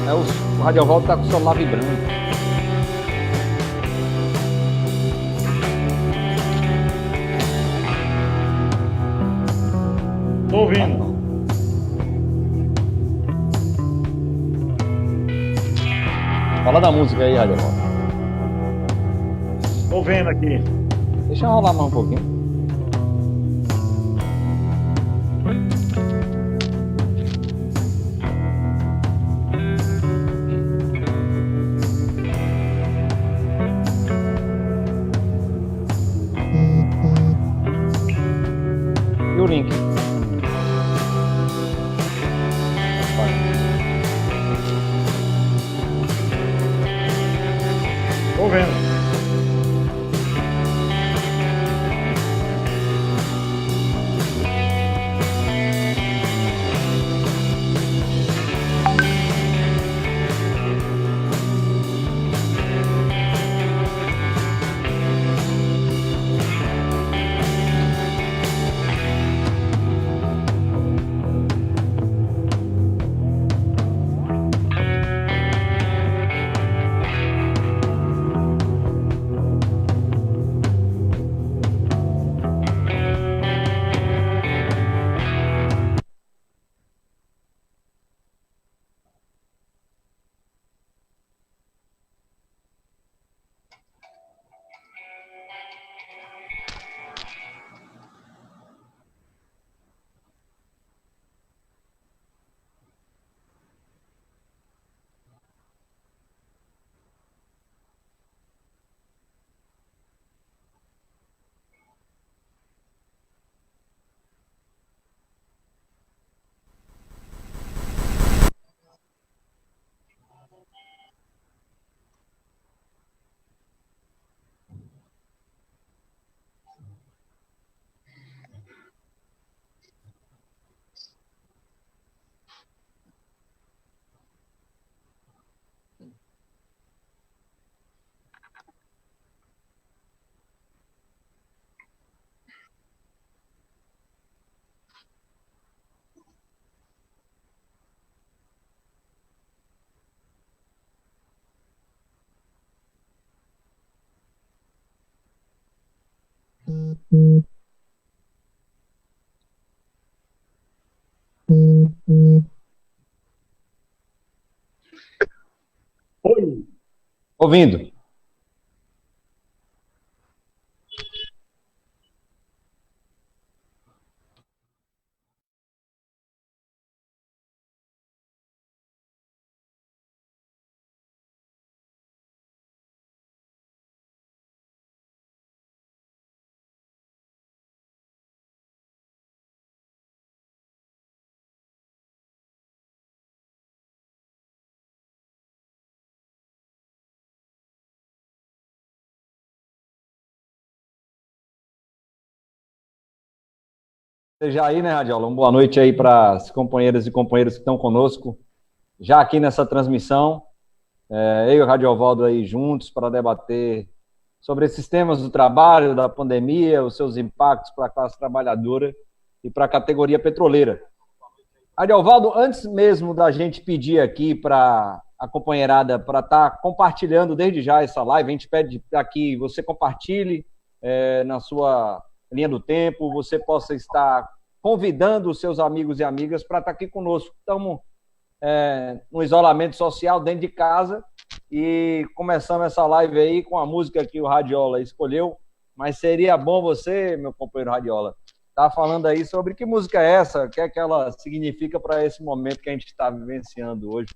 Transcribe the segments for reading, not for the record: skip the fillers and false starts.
O Radiovaldo tá com o celular vibrando. Tô ouvindo. Fala da música aí, Radiovaldo. Tô vendo aqui. Deixa eu rolar mais um pouquinho. E o link? Tô vendo. Oi. Ouvindo. Seja aí, né, Radiola? Uma boa noite aí para as companheiras e companheiros que estão conosco, já aqui nessa transmissão. Eu e o Radiovaldo aí juntos para debater sobre esses temas do trabalho, da pandemia, os seus impactos para a classe trabalhadora e para a categoria petroleira. Radiovaldo, antes mesmo da gente pedir aqui para a companheirada para estar compartilhando desde já essa live, a gente pede aqui que você compartilhe na sua linha do tempo, você possa estar convidando os seus amigos e amigas para estar aqui conosco. Estamos no isolamento social dentro de casa e começamos essa live aí com a música que o Radiola escolheu, mas seria bom você, meu companheiro Radiola, estar falando aí sobre que música é essa, o que é que ela significa para esse momento que a gente está vivenciando hoje.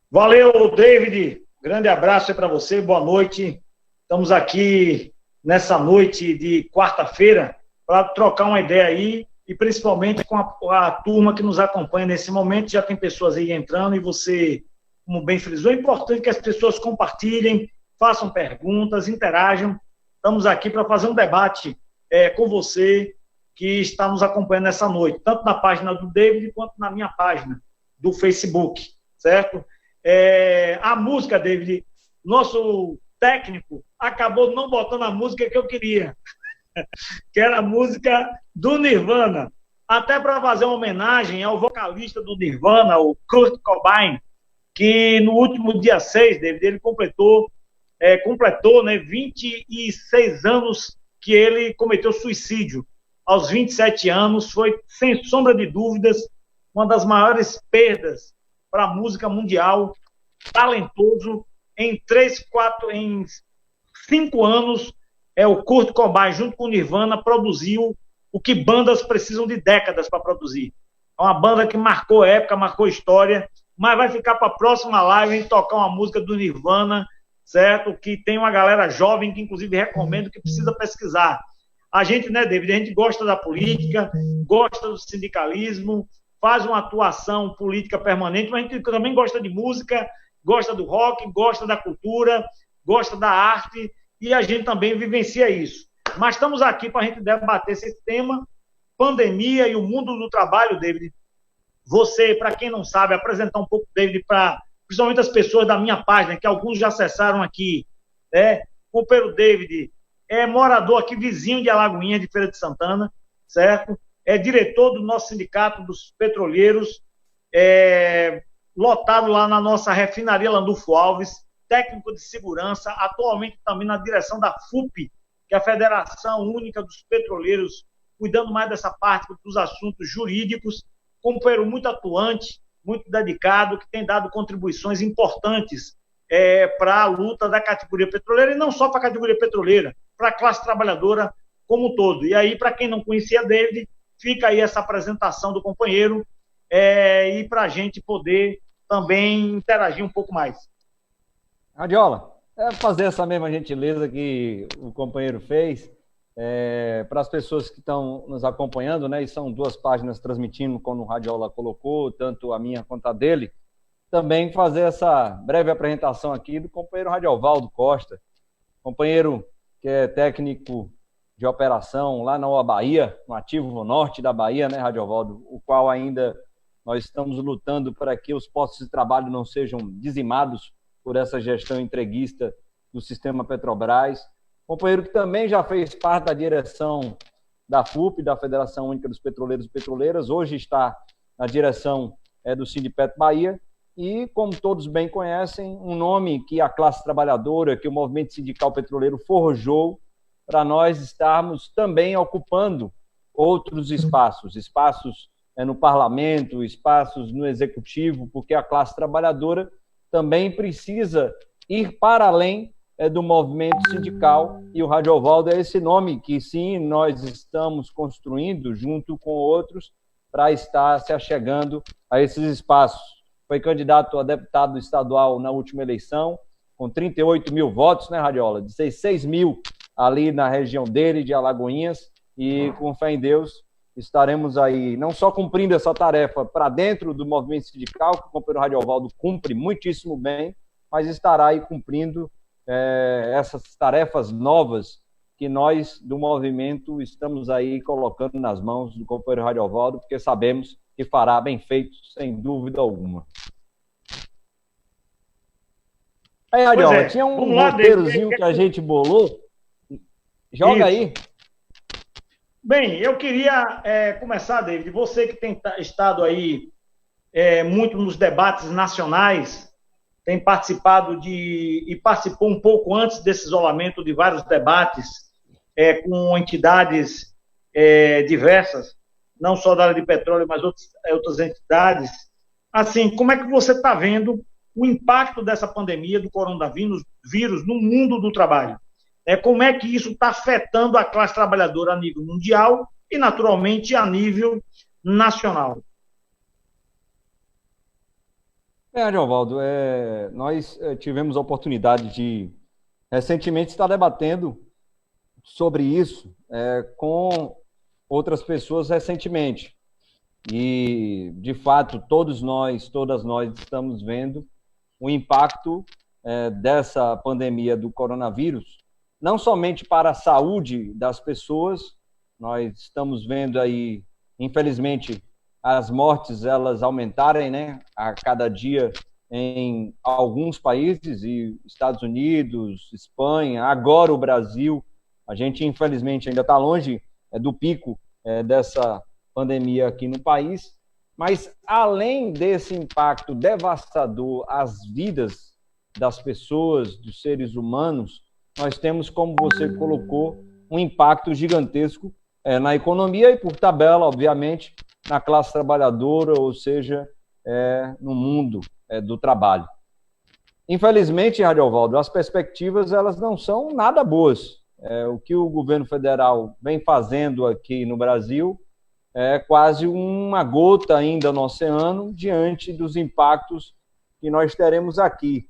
Valeu, David. Grande abraço aí para você, boa noite. Estamos aqui nessa noite de quarta-feira para trocar uma ideia aí e principalmente com a turma que nos acompanha nesse momento. Já tem pessoas aí entrando e você, como bem frisou, é importante que as pessoas compartilhem, façam perguntas, interajam. Estamos aqui para fazer um debate com você que está nos acompanhando nessa noite, tanto na página do David quanto na minha página do Facebook, certo? A música, David, nosso técnico acabou não botando a música que eu queria, que era a música do Nirvana, até para fazer uma homenagem ao vocalista do Nirvana, o Kurt Cobain, que no último dia 6, David, ele completou, né, 26 anos que ele cometeu suicídio. Aos 27 anos, foi, sem sombra de dúvidas, uma das maiores perdas para a música mundial, talentoso. Em 5 anos, o Kurt Cobain, junto com o Nirvana, produziu o que bandas precisam de décadas para produzir. É uma banda que marcou época, marcou história, mas vai ficar para a próxima live a gente tocar uma música do Nirvana, certo? Que tem uma galera jovem que, inclusive, recomendo que precisa pesquisar. A gente, né, David, a gente gosta da política, gosta do sindicalismo, faz uma atuação política permanente, mas a gente também gosta de música, gosta do rock, gosta da cultura, gosta da arte, e a gente também vivencia isso. Mas estamos aqui para a gente debater esse tema, pandemia e o mundo do trabalho, David. Você, para quem não sabe, apresentar um pouco, David, para principalmente as pessoas da minha página, que alguns já acessaram aqui, né? O companheiro David é morador aqui, vizinho de Alagoinhas, de Feira de Santana, certo? É diretor do nosso sindicato dos petroleiros, lotado lá na nossa refinaria Landulfo Alves, técnico de segurança, atualmente também na direção da FUP, que é a Federação Única dos Petroleiros, cuidando mais dessa parte dos assuntos jurídicos, companheiro muito atuante, muito dedicado, que tem dado contribuições importantes para a luta da categoria petroleira, e não só para a categoria petroleira, para a classe trabalhadora como um todo. E aí, para quem não conhecia David, fica aí essa apresentação do companheiro, e para a gente poder também interagir um pouco mais. Radiola, fazer essa mesma gentileza que o companheiro fez, para as pessoas que estão nos acompanhando, né, e são 2 páginas transmitindo, como o Radiola colocou, tanto a minha quanto a dele, também fazer essa breve apresentação aqui do companheiro Radiovaldo Costa, companheiro que é técnico de operação lá na Bahia, no Ativo Norte da Bahia, né, Radiovaldo, o qual ainda nós estamos lutando para que os postos de trabalho não sejam dizimados por essa gestão entreguista do sistema Petrobras. Companheiro que também já fez parte da direção da FUP, da Federação Única dos Petroleiros e Petroleiras, hoje está na direção do Sindipet Bahia, e, como todos bem conhecem, um nome que a classe trabalhadora, que o movimento sindical petroleiro forjou para nós estarmos também ocupando outros espaços no parlamento, espaços no executivo, porque a classe trabalhadora também precisa ir para além do movimento sindical, e o Radiovaldo é esse nome que, sim, nós estamos construindo junto com outros para estar se achegando a esses espaços. Foi candidato a deputado estadual na última eleição, com 38 mil votos, né, Radiola? 16 mil ali na região dele, de Alagoinhas, e com fé em Deus estaremos aí, não só cumprindo essa tarefa para dentro do movimento sindical, que o companheiro Radiovaldo cumpre muitíssimo bem, mas estará aí cumprindo essas tarefas novas que nós, do movimento, estamos aí colocando nas mãos do companheiro Radiovaldo, porque sabemos que fará bem feito, sem dúvida alguma. Aí, Radiola, tinha um roteirozinho que a gente bolou. Joga aí. Bem, eu queria começar, David, você que tem estado aí muito nos debates nacionais, tem participado e participou um pouco antes desse isolamento de vários debates com entidades diversas, não só da área de petróleo, mas outras entidades. Assim, como é que você está vendo o impacto dessa pandemia do coronavírus no mundo do trabalho? Como é que isso está afetando a classe trabalhadora a nível mundial e, naturalmente, a nível nacional? Ariovaldo, nós tivemos a oportunidade de, recentemente, estar debatendo sobre isso com outras pessoas recentemente. E, de fato, todas nós estamos vendo o impacto dessa pandemia do coronavírus, não somente para a saúde das pessoas, nós estamos vendo aí, infelizmente, as mortes elas aumentarem, né, a cada dia em alguns países, e Estados Unidos, Espanha, agora o Brasil. A gente, infelizmente, ainda está longe do pico dessa pandemia aqui no país, mas além desse impacto devastador às vidas das pessoas, dos seres humanos, nós temos, como você colocou, um impacto gigantesco na economia e, por tabela, obviamente, na classe trabalhadora, ou seja, no mundo do trabalho. Infelizmente, Radiovaldo, as perspectivas elas não são nada boas. O que o governo federal vem fazendo aqui no Brasil é quase uma gota ainda no oceano diante dos impactos que nós teremos aqui.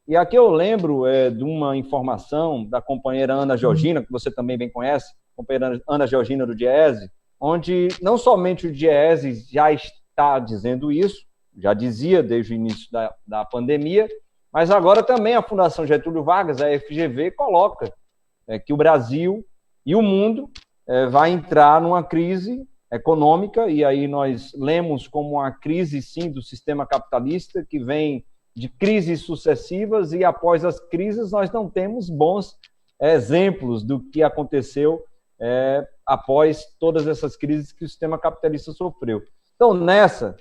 E aqui eu lembro de uma informação da companheira Ana Georgina, que você também bem conhece, companheira Ana Georgina do Diese, onde não somente o Diese já está dizendo isso, já dizia desde o início da pandemia, mas agora também a Fundação Getúlio Vargas, a FGV, coloca que o Brasil e o mundo vai entrar numa crise econômica, e aí nós lemos como uma crise, sim, do sistema capitalista, que vem de crises sucessivas, e após as crises nós não temos bons exemplos do que aconteceu após todas essas crises que o sistema capitalista sofreu. Então, nessa,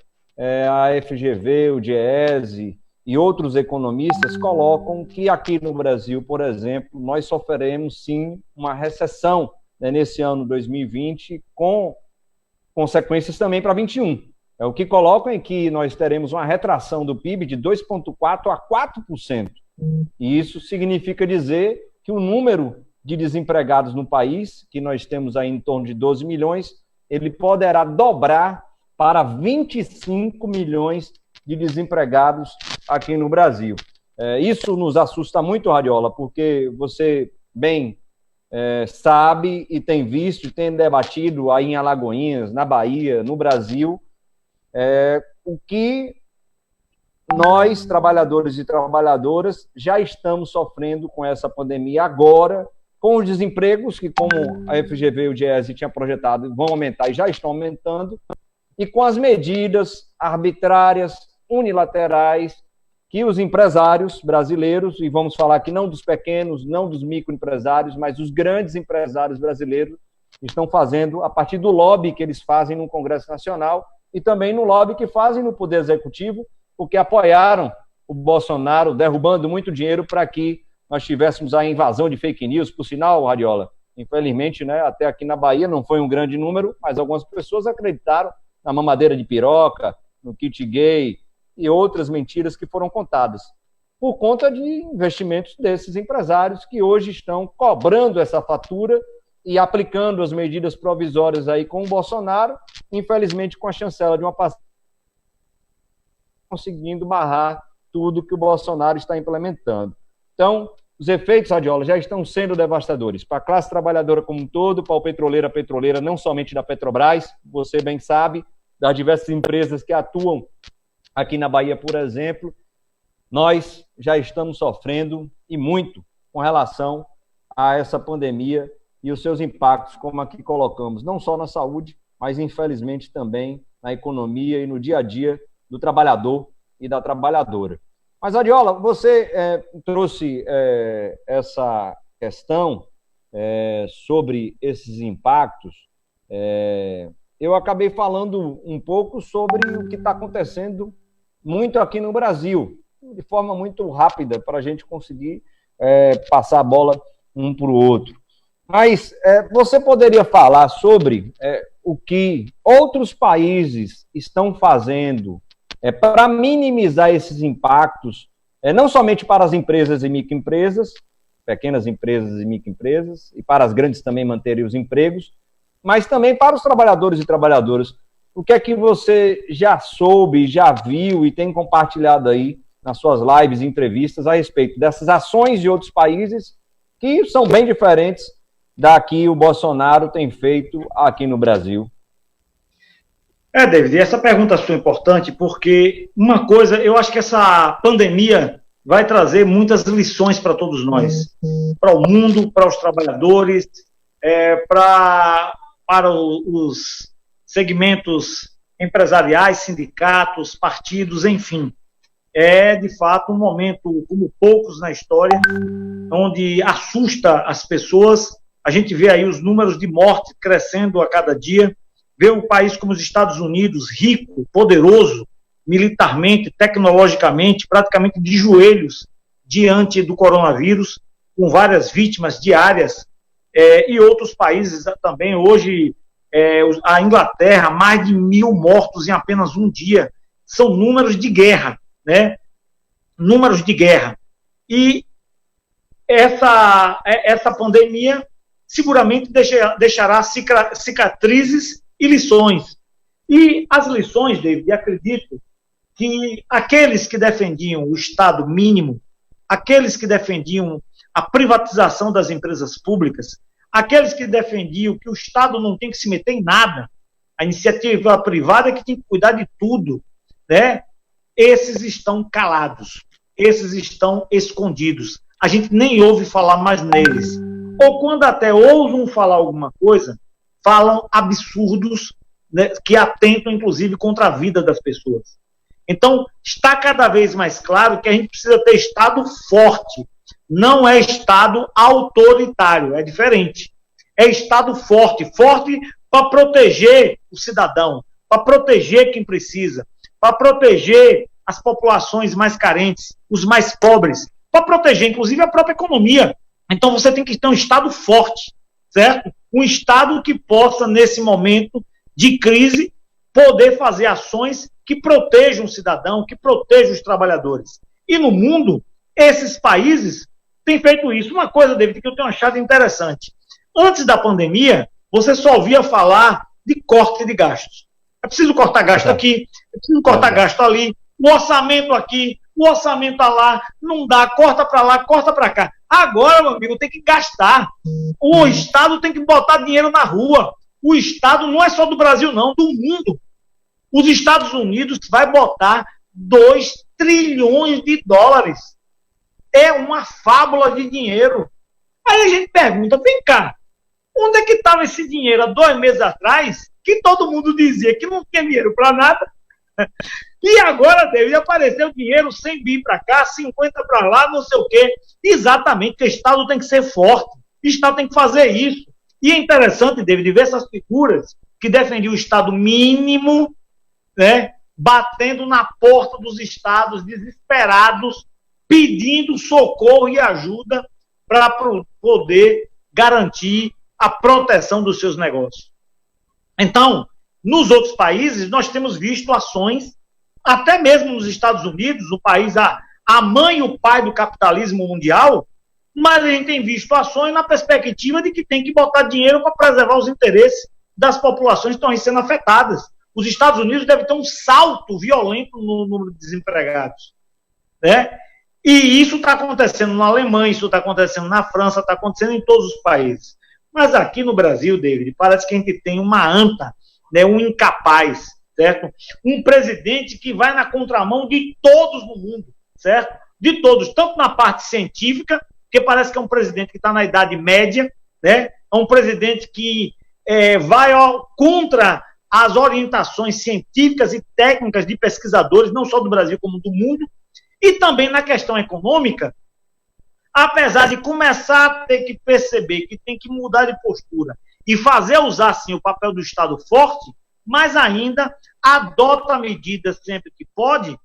a FGV, o Diese e outros economistas colocam que aqui no Brasil, por exemplo, nós sofreremos, sim, uma recessão nesse ano 2020, com consequências também para 2021. O que colocam é que nós teremos uma retração do PIB de 2,4% a 4%. E isso significa dizer que o número de desempregados no país, que nós temos aí em torno de 12 milhões, ele poderá dobrar para 25 milhões de desempregados aqui no Brasil. Isso nos assusta muito, Radiola, porque você bem sabe e tem visto, tem debatido aí em Alagoinhas, na Bahia, no Brasil, o que nós, trabalhadores e trabalhadoras, já estamos sofrendo com essa pandemia agora, com os desempregos, que como a FGV e o Diese tinha projetado, vão aumentar e já estão aumentando, e com as medidas arbitrárias, unilaterais, que os empresários brasileiros, e vamos falar aqui não dos pequenos, não dos microempresários, mas os grandes empresários brasileiros, estão fazendo a partir do lobby que eles fazem no Congresso Nacional e também no lobby que fazem no Poder Executivo, porque apoiaram o Bolsonaro, derrubando muito dinheiro para que nós tivéssemos a invasão de fake news. Por sinal, Radiola, infelizmente, né, até aqui na Bahia não foi um grande número, mas algumas pessoas acreditaram na mamadeira de piroca, no kit gay e outras mentiras que foram contadas, por conta de investimentos desses empresários que hoje estão cobrando essa fatura e aplicando as medidas provisórias aí com o Bolsonaro, infelizmente com a chancela de uma passagem, conseguindo barrar tudo que o Bolsonaro está implementando. Então, os efeitos, Radiola, já estão sendo devastadores para a classe trabalhadora como um todo, para o petroleiro, a petroleira, não somente da Petrobras, você bem sabe, das diversas empresas que atuam aqui na Bahia, por exemplo, nós já estamos sofrendo e muito com relação a essa pandemia e os seus impactos, como aqui colocamos, não só na saúde, mas infelizmente também na economia e no dia a dia do trabalhador e da trabalhadora. Mas, Radiola, você trouxe essa questão sobre esses impactos. Eu acabei falando um pouco sobre o que está acontecendo muito aqui no Brasil, de forma muito rápida, para a gente conseguir passar a bola um para o outro. Mas você poderia falar sobre o que outros países estão fazendo para minimizar esses impactos, não somente para as empresas e microempresas, pequenas empresas e microempresas, e para as grandes também manterem os empregos, mas também para os trabalhadores e trabalhadoras. O que é que você já soube, já viu e tem compartilhado aí nas suas lives e entrevistas a respeito dessas ações de outros países que são bem diferentes da que o Bolsonaro tem feito aqui no Brasil? David, essa pergunta sua é importante porque uma coisa, eu acho que essa pandemia vai trazer muitas lições para todos nós, para o mundo, para os trabalhadores, para os segmentos empresariais, sindicatos, partidos, enfim. É, de fato, um momento como poucos na história, onde assusta as pessoas. A gente vê aí os números de morte crescendo a cada dia. ver um país como os Estados Unidos, rico, poderoso, militarmente, tecnologicamente, praticamente de joelhos diante do coronavírus, com várias vítimas diárias, e outros países também. Hoje, a Inglaterra, mais de 1.000 mortos em apenas um dia. São números de guerra, né? Números de guerra. E essa pandemia seguramente deixará cicatrizes e lições. E as lições, David, acredito que aqueles que defendiam o Estado mínimo, aqueles que defendiam a privatização das empresas públicas, aqueles que defendiam que o Estado não tem que se meter em nada, a iniciativa privada é que tem que cuidar de tudo, né? Esses estão calados, esses estão escondidos. A gente nem ouve falar mais neles. Ou quando até ousam falar alguma coisa, falam absurdos, né, que atentam, inclusive, contra a vida das pessoas. Então, está cada vez mais claro que a gente precisa ter Estado forte. Não é Estado autoritário, é diferente. É Estado forte, forte para proteger o cidadão, para proteger quem precisa, para proteger as populações mais carentes, os mais pobres, para proteger, inclusive, a própria economia. Então, você tem que ter um Estado forte, certo? Um Estado que possa, nesse momento de crise, poder fazer ações que protejam o cidadão, que protejam os trabalhadores. E no mundo, esses países têm feito isso. Uma coisa, David, que eu tenho achado interessante. Antes da pandemia, você só ouvia falar de corte de gastos. É preciso cortar gasto aqui, é preciso cortar gasto ali, o orçamento aqui, o orçamento lá, não dá, corta para lá, corta para cá. Agora, meu amigo, tem que gastar. O Estado tem que botar dinheiro na rua. O Estado não é só do Brasil, não, do mundo. Os Estados Unidos vai botar 2 trilhões de dólares. É uma fábula de dinheiro. Aí a gente pergunta, vem cá, onde é que estava esse dinheiro há 2 meses atrás, que todo mundo dizia que não tinha dinheiro para nada, e agora deve aparecer o dinheiro 100 bi para cá, 50 para lá, não sei o quê. Exatamente, o Estado tem que ser forte, o Estado tem que fazer isso. E é interessante, David, ver essas figuras que defendiam o Estado mínimo, né, batendo na porta dos estados, desesperados, pedindo socorro e ajuda para poder garantir a proteção dos seus negócios. Então, nos outros países, nós temos visto ações, até mesmo nos Estados Unidos, o país, a mãe e o pai do capitalismo mundial, mas a gente tem visto ações na perspectiva de que tem que botar dinheiro para preservar os interesses das populações que estão sendo afetadas. Os Estados Unidos devem ter um salto violento no número de desempregados, né? E isso está acontecendo na Alemanha, isso está acontecendo na França, está acontecendo em todos os países. Mas aqui no Brasil, David, parece que a gente tem uma anta, né, um incapaz, certo? Um presidente que vai na contramão de todos no mundo, certo? De todos, tanto na parte científica, porque parece que é um presidente que está na Idade Média, né? É um presidente que vai contra as orientações científicas e técnicas de pesquisadores, não só do Brasil como do mundo, e também na questão econômica, apesar de começar a ter que perceber que tem que mudar de postura e fazer usar, sim, o papel do Estado forte, mas ainda adota medidas sempre que pode,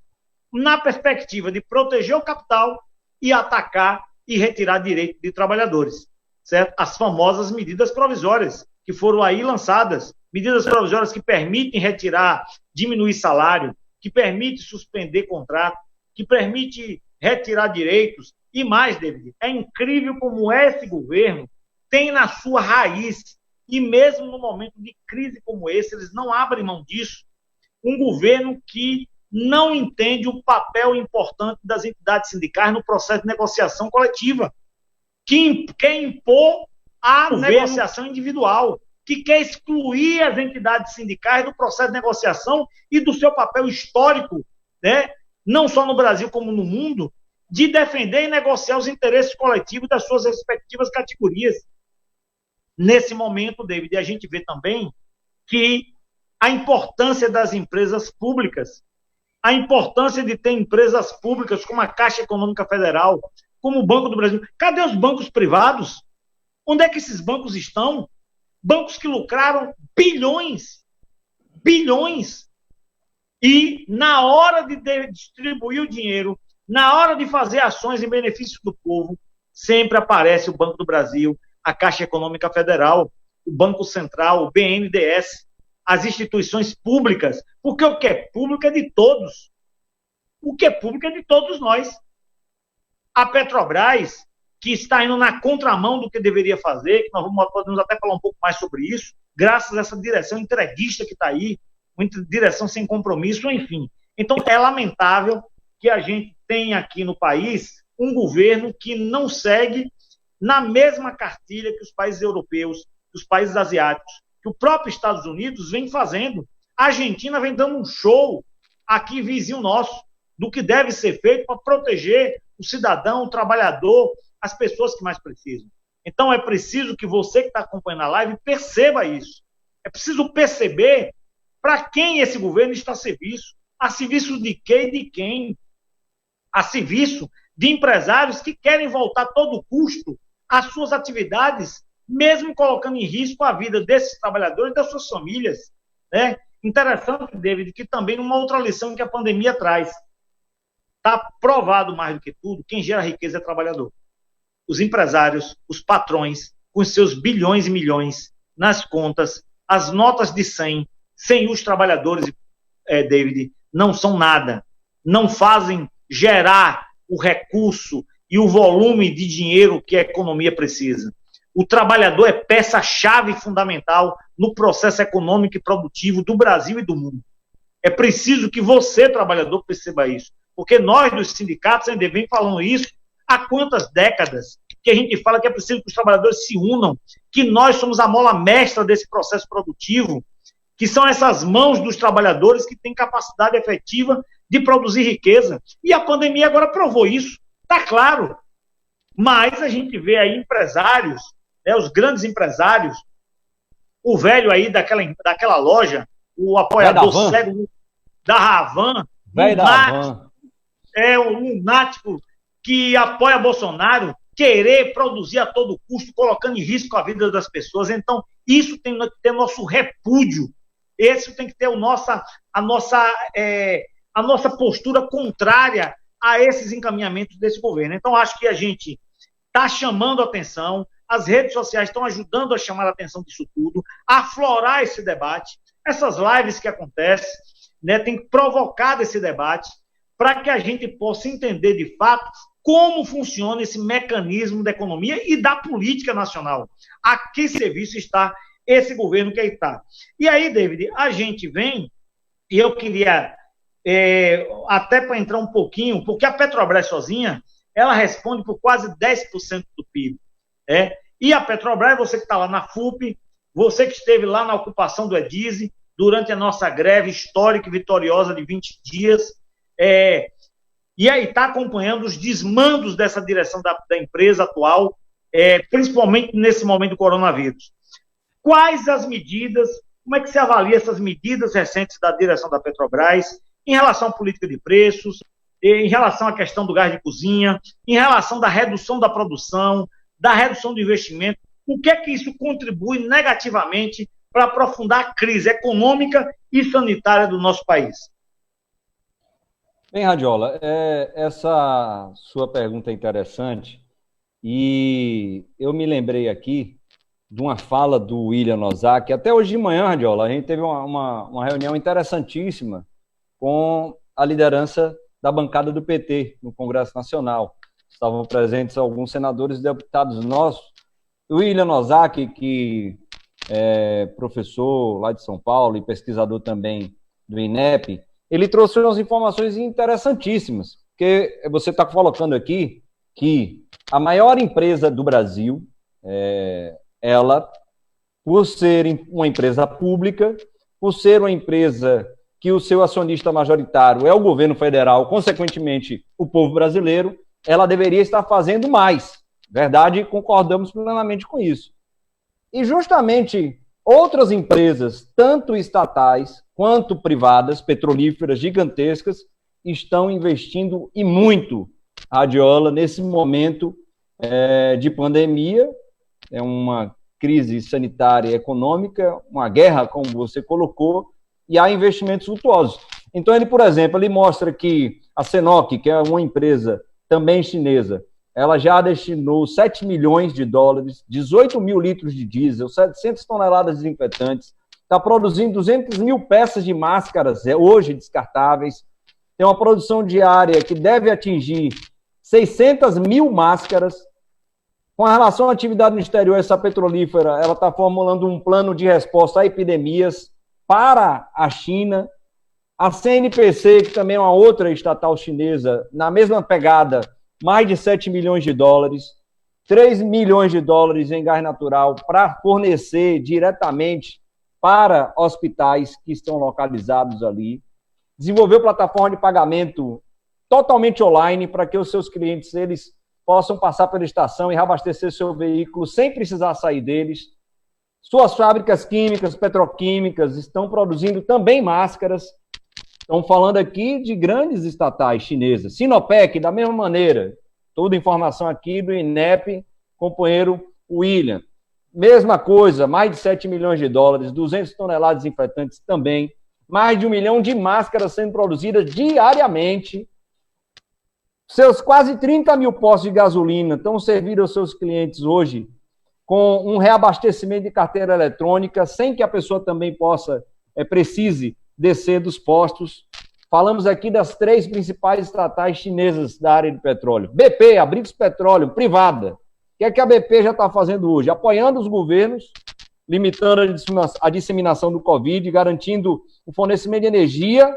na perspectiva de proteger o capital e atacar e retirar direito de trabalhadores, certo? As famosas medidas provisórias que foram aí lançadas, medidas provisórias que permitem retirar, diminuir salário, que permitem suspender contrato, que permite retirar direitos, e mais, David, é incrível como esse governo tem na sua raiz, e mesmo no momento de crise como esse, eles não abrem mão disso, um governo que não entende o papel importante das entidades sindicais no processo de negociação coletiva, que quer impor a negociação individual, que quer excluir as entidades sindicais do processo de negociação e do seu papel histórico, né, não só no Brasil como no mundo, de defender e negociar os interesses coletivos das suas respectivas categorias. Nesse momento, David, a gente vê também que a importância das empresas públicas, a importância de ter empresas públicas como a Caixa Econômica Federal, como o Banco do Brasil. Cadê os bancos privados? Onde é que esses bancos estão? Bancos que lucraram bilhões bilhões. E na hora de distribuir o dinheiro, na hora de fazer ações em benefício do povo, sempre aparece o Banco do Brasil, a Caixa Econômica Federal, o Banco Central, o BNDES, as instituições públicas, porque o que é público é de todos. O que é público é de todos nós. A Petrobras, que está indo na contramão do que deveria fazer, que nós podemos até falar um pouco mais sobre isso, graças a essa direção entreguista que está aí, uma direção sem compromisso, enfim. Então, é lamentável que a gente tenha aqui no país um governo que não segue na mesma cartilha que os países europeus, que os países asiáticos, que o próprio Estados Unidos vem fazendo. A Argentina vem dando um show aqui, vizinho nosso, do que deve ser feito para proteger o cidadão, o trabalhador, as pessoas que mais precisam. Então, é preciso que você que está acompanhando a live perceba isso. É preciso perceber para quem esse governo está a serviço. A serviço de quem e de quem? A serviço de empresários que querem voltar a todo custo às suas atividades, mesmo colocando em risco a vida desses trabalhadores e das suas famílias. Né? Interessante, David, que também uma outra lição que a pandemia traz. Está provado mais do que tudo, quem gera riqueza é trabalhador. Os empresários, os patrões, com seus bilhões e milhões nas contas, as notas de 100, sem os trabalhadores, David, não são nada. Não fazem gerar o recurso e o volume de dinheiro que a economia precisa. O trabalhador é peça-chave fundamental no processo econômico e produtivo do Brasil e do mundo. É preciso que você, trabalhador, perceba isso. Porque nós, dos sindicatos, ainda vem falando isso há quantas décadas que a gente fala que é preciso que os trabalhadores se unam, que nós somos a mola mestra desse processo produtivo, que são essas mãos dos trabalhadores que têm capacidade efetiva de produzir riqueza. E a pandemia agora provou isso, está claro. Mas a gente vê aí empresários, né, os grandes empresários, o velho aí daquela loja, o apoiador cego da Ravan, o lunático que apoia Bolsonaro, querer produzir a todo custo, colocando em risco a vida das pessoas. Então, isso tem que ter nosso repúdio. Esse tem que ter a nossa postura contrária a esses encaminhamentos desse governo. Então, acho que a gente está chamando a atenção, as redes sociais estão ajudando a chamar a atenção disso tudo, a aflorar esse debate. Essas lives que acontecem, né, tem provocado esse debate para que a gente possa entender, de fato, como funciona esse mecanismo da economia e da política nacional. A que serviço está esse governo que aí está. E aí, David, a gente vem, e eu queria, até para entrar um pouquinho, porque a Petrobras sozinha, ela responde por quase 10% do PIB. E a Petrobras, você que está lá na FUP, você que esteve lá na ocupação do Edise, durante a nossa greve histórica e vitoriosa de 20 dias, e aí está acompanhando os desmandos dessa direção da empresa atual, principalmente nesse momento do coronavírus. Quais as medidas, como é que se avalia essas medidas recentes da direção da Petrobras em relação à política de preços, em relação à questão do gás de cozinha, em relação da redução da produção, da redução do investimento? O que é que isso contribui negativamente para aprofundar a crise econômica e sanitária do nosso país? Bem, Radiola, essa sua pergunta é interessante e eu me lembrei aqui de uma fala do William Ozaki. Até hoje de manhã, Radiola, a gente teve uma reunião interessantíssima com a liderança da bancada do PT no Congresso Nacional. Estavam presentes alguns senadores e deputados nossos. O William Ozaki, que é professor lá de São Paulo e pesquisador também do INEP, ele trouxe umas informações interessantíssimas, porque você está colocando aqui que a maior empresa do Brasil, ela, por ser uma empresa pública, por ser uma empresa que o seu acionista majoritário é o governo federal, consequentemente o povo brasileiro, ela deveria estar fazendo mais. Verdade, concordamos plenamente com isso. E justamente outras empresas, tanto estatais quanto privadas, petrolíferas gigantescas, estão investindo e muito, Radiola, nesse momento de pandemia, uma crise sanitária e econômica, uma guerra, como você colocou, e há investimentos suntuosos. Então, ele, por exemplo, ele mostra que a Sinopec, que é uma empresa também chinesa, ela já destinou 7 milhões de dólares, 18 mil litros de diesel, 700 toneladas de desinfetantes, está produzindo 200 mil peças de máscaras hoje descartáveis, tem uma produção diária que deve atingir 600 mil máscaras. Com relação à atividade no exterior, essa petrolífera, ela está formulando um plano de resposta a epidemias para a China. A CNPC, que também é uma outra estatal chinesa, na mesma pegada, mais de 7 milhões de dólares, 3 milhões de dólares em gás natural para fornecer diretamente para hospitais que estão localizados ali. Desenvolveu plataforma de pagamento totalmente online para que os seus clientes eles possam passar pela estação e reabastecer seu veículo sem precisar sair deles. Suas fábricas químicas, petroquímicas estão produzindo também máscaras. Estão falando aqui de grandes estatais chinesas. Sinopec, da mesma maneira. Toda informação aqui do INEP, companheiro William. Mesma coisa, mais de 7 milhões de dólares, 200 toneladas de desinfetantes também, mais de 1 milhão de máscaras sendo produzidas diariamente. Seus quase 30 mil postos de gasolina estão servindo aos seus clientes hoje com um reabastecimento de carteira eletrônica, sem que a pessoa também precise descer dos postos. Falamos aqui das 3 principais estatais chinesas da área de petróleo. BP, a Brix Petróleo, privada. O que é que a BP já está fazendo hoje? Apoiando os governos, limitando a disseminação do Covid, garantindo o fornecimento de energia,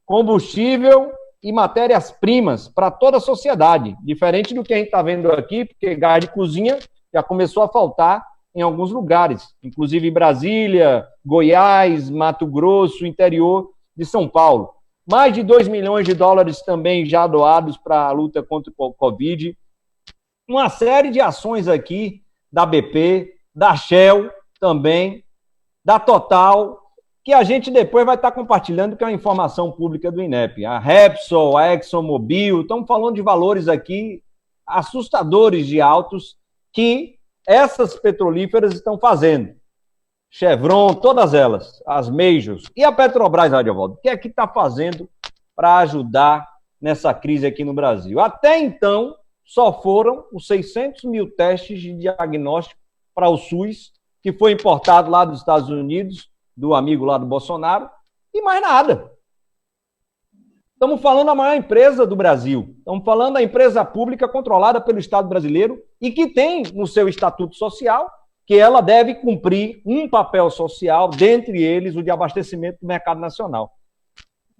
combustível e matérias-primas para toda a sociedade. Diferente do que a gente está vendo aqui, porque gás de cozinha já começou a faltar em alguns lugares, inclusive em Brasília, Goiás, Mato Grosso, interior de São Paulo. Mais de 2 milhões de dólares também já doados para a luta contra o Covid. Uma série de ações aqui da BP, da Shell também, da Total, que a gente depois vai estar compartilhando, que é uma informação pública do INEP. A Repsol, a ExxonMobil, estamos falando de valores aqui assustadores de altos que essas petrolíferas estão fazendo. Chevron, todas elas, as majors. E a Petrobras, Radiovaldo, o que é que está fazendo para ajudar nessa crise aqui no Brasil? Até então, só foram os 600 mil testes de diagnóstico para o SUS, que foi importado lá dos Estados Unidos, do amigo lá do Bolsonaro, e mais nada. Estamos falando da maior empresa do Brasil. Estamos falando da empresa pública controlada pelo Estado brasileiro e que tem no seu estatuto social que ela deve cumprir um papel social, dentre eles o de abastecimento do mercado nacional.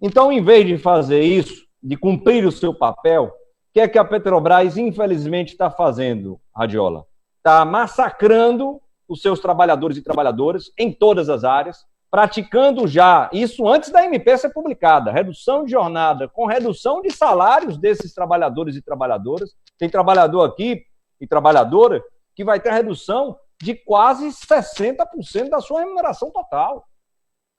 Então, em vez de fazer isso, de cumprir o seu papel, o que é que a Petrobras, infelizmente, está fazendo, Radiola? Está massacrando os seus trabalhadores e trabalhadoras em todas as áreas, praticando já, isso antes da MP ser publicada, redução de jornada com redução de salários desses trabalhadores e trabalhadoras. Tem trabalhador aqui e trabalhadora que vai ter redução de quase 60% da sua remuneração total.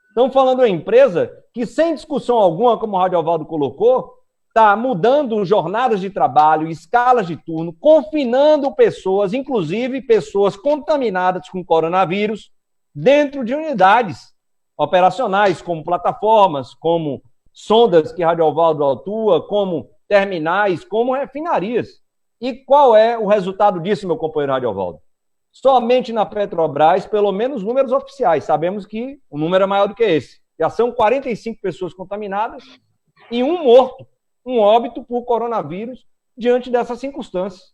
Estamos falando em empresa que, sem discussão alguma, como o Radiovaldo colocou, está mudando jornadas de trabalho, escalas de turno, confinando pessoas, inclusive pessoas contaminadas com coronavírus, dentro de unidades operacionais, como plataformas, como sondas que Radiovaldo atua, como terminais, como refinarias. E qual é o resultado disso, meu companheiro Radiovaldo? Somente na Petrobras, pelo menos números oficiais, sabemos que o número é maior do que esse. Já são 45 pessoas contaminadas e um morto, um óbito por coronavírus diante dessas circunstâncias.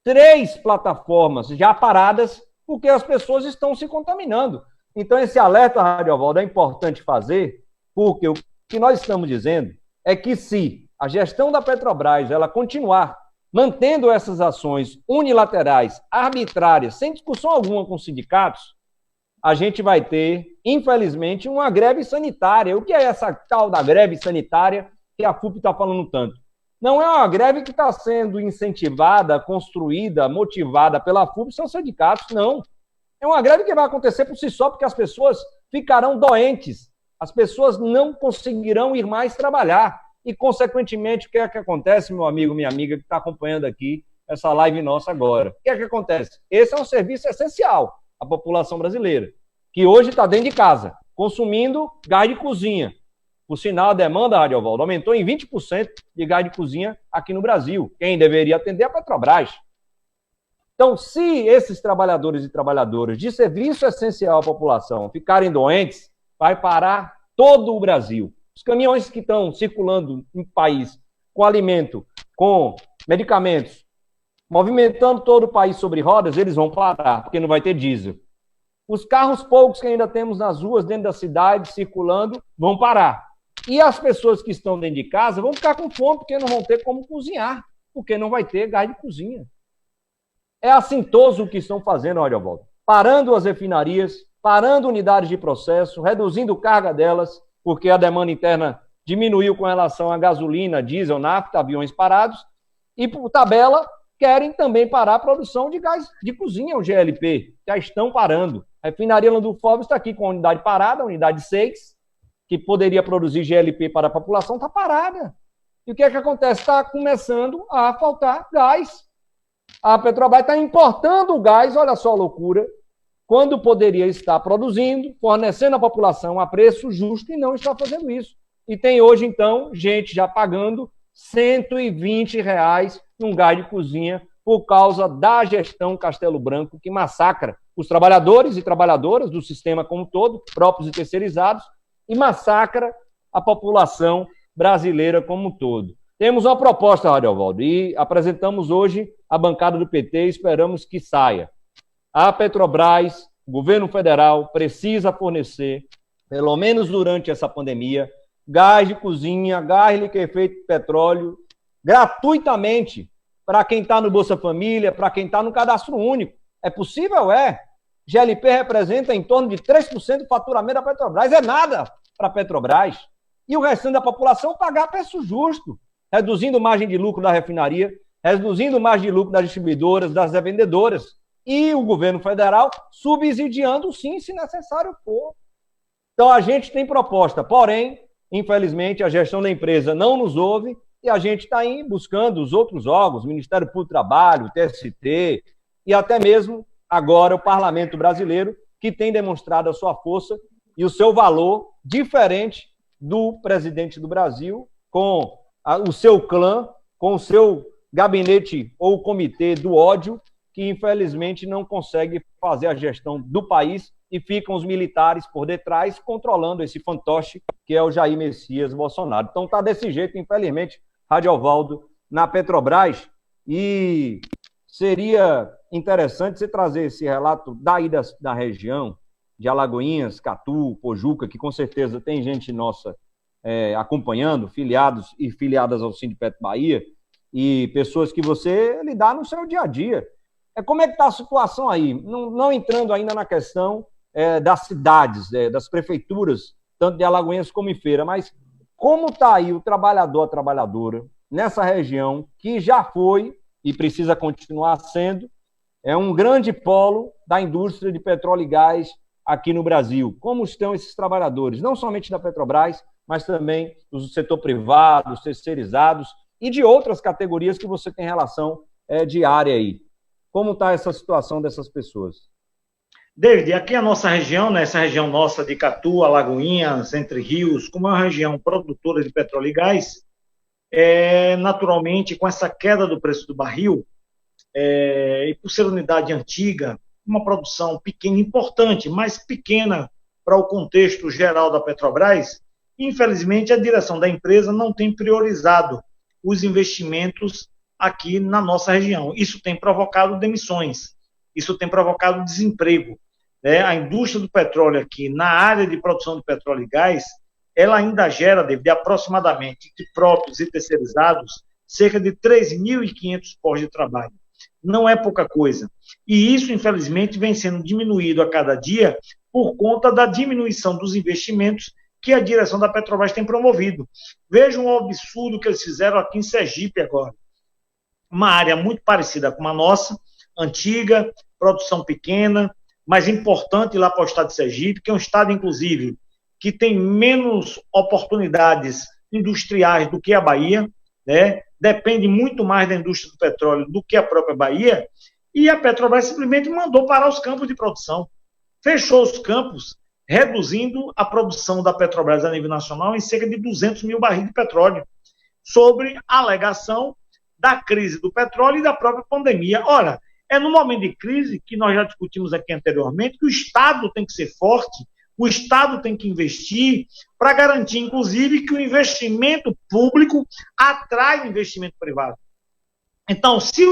3 plataformas já paradas porque as pessoas estão se contaminando. Então, esse alerta, Radiovaldo, é importante fazer, porque o que nós estamos dizendo é que se a gestão da Petrobras ela continuar mantendo essas ações unilaterais, arbitrárias, sem discussão alguma com os sindicatos, a gente vai ter, infelizmente, uma greve sanitária. O que é essa tal da greve sanitária que a FUP está falando tanto? Não é uma greve que está sendo incentivada, construída, motivada pela FUP e seus sindicatos, não. É uma greve que vai acontecer por si só, porque as pessoas ficarão doentes, as pessoas não conseguirão ir mais trabalhar. E, consequentemente, o que é que acontece, meu amigo, minha amiga, que está acompanhando aqui essa live nossa agora? O que é que acontece? Esse é um serviço essencial à população brasileira, que hoje está dentro de casa, consumindo gás de cozinha. Por sinal, a demanda, Radiovaldo, aumentou em 20% de gás de cozinha aqui no Brasil. Quem deveria atender é a Petrobras. Então, se esses trabalhadores e trabalhadoras de serviço essencial à população ficarem doentes, vai parar todo o Brasil. Os caminhões que estão circulando no país com alimento, com medicamentos, movimentando todo o país sobre rodas, eles vão parar, porque não vai ter diesel. Os carros poucos que ainda temos nas ruas, dentro da cidade, circulando, vão parar. E as pessoas que estão dentro de casa vão ficar com fome, porque não vão ter como cozinhar, porque não vai ter gás de cozinha. É assintoso o que estão fazendo, olha, Valdo. Parando as refinarias, parando unidades de processo, reduzindo carga delas, porque a demanda interna diminuiu com relação a gasolina, diesel, nafta, aviões parados, e por tabela querem também parar a produção de gás de cozinha, o GLP, já estão parando. A refinaria Landulfo está aqui com a unidade parada, a unidade 6, que poderia produzir GLP para a população, está parada. E o que é que acontece? Está começando a faltar gás. A Petrobras está importando o gás, olha só a loucura, quando poderia estar produzindo, fornecendo à população a preço justo e não está fazendo isso. E tem hoje, então, gente já pagando R$120 num gás de cozinha por causa da gestão Castelo Branco, que massacra os trabalhadores e trabalhadoras do sistema como um todo, próprios e terceirizados, e massacra a população brasileira como um todo. Temos uma proposta, Radiovaldo, e apresentamos hoje a bancada do PT e esperamos que saia. A Petrobras, o governo federal, precisa fornecer, pelo menos durante essa pandemia, gás de cozinha, gás liquefeito de petróleo, gratuitamente, para quem está no Bolsa Família, para quem está no Cadastro Único. É possível? É. GLP representa em torno de 3% do faturamento da Petrobras. É nada para a Petrobras. E o restante da população pagar preço justo, reduzindo margem de lucro da refinaria, reduzindo margem de lucro das distribuidoras, das revendedoras. E o governo federal subsidiando, sim, se necessário for. Então, a gente tem proposta, porém, infelizmente, a gestão da empresa não nos ouve e a gente está aí buscando os outros órgãos, o Ministério Público do Trabalho, o TST e até mesmo agora o Parlamento Brasileiro, que tem demonstrado a sua força e o seu valor diferente do presidente do Brasil, com o seu clã, com o seu gabinete ou comitê do ódio, que infelizmente não consegue fazer a gestão do país e ficam os militares por detrás controlando esse fantoche que é o Jair Messias Bolsonaro. Então está desse jeito, infelizmente, Radiovaldo, na Petrobras, e seria interessante você trazer esse relato daí da região, de Alagoinhas, Catu, Pojuca, que com certeza tem gente nossa acompanhando, filiados e filiadas ao Sindicato Bahia, e pessoas que você lidar no seu dia a dia. Como é que está a situação aí? Não entrando ainda na questão das cidades, das prefeituras, tanto de Alagoinhas como em Feira, mas como está aí o trabalhador, a trabalhadora, nessa região, que já foi e precisa continuar sendo, um grande polo da indústria de petróleo e gás aqui no Brasil. Como estão esses trabalhadores, não somente da Petrobras, mas também do setor privado, dos terceirizados e de outras categorias que você tem relação diária aí. Como está essa situação dessas pessoas? David, aqui a nossa região, né, essa região nossa de Catu, Alagoinhas, Entre Rios, como é uma região produtora de petróleo e gás, naturalmente, com essa queda do preço do barril, e por ser unidade antiga, uma produção pequena, importante, mas pequena para o contexto geral da Petrobras, infelizmente a direção da empresa não tem priorizado os investimentos aqui na nossa região. Isso tem provocado demissões, isso tem provocado desemprego. A indústria do petróleo aqui, na área de produção de petróleo e gás, ela ainda gera, de aproximadamente, entre próprios e terceirizados, cerca de 3.500 postos de trabalho. Não é pouca coisa. E isso, infelizmente, vem sendo diminuído a cada dia por conta da diminuição dos investimentos que a direção da Petrobras tem promovido. Vejam o absurdo que eles fizeram aqui em Sergipe agora. Uma área muito parecida com a nossa, antiga, produção pequena, mas importante lá para o estado de Sergipe, que é um estado, inclusive, que tem menos oportunidades industriais do que a Bahia, depende muito mais da indústria do petróleo do que a própria Bahia, e a Petrobras simplesmente mandou parar os campos de produção. Fechou os campos, reduzindo a produção da Petrobras a nível nacional em cerca de 200 mil barris de petróleo, sobre a alegação da crise do petróleo e da própria pandemia. Ora, é no momento de crise, que nós já discutimos aqui anteriormente, que o Estado tem que ser forte, o Estado tem que investir para garantir, inclusive, que o investimento público atrai o investimento privado. Então, se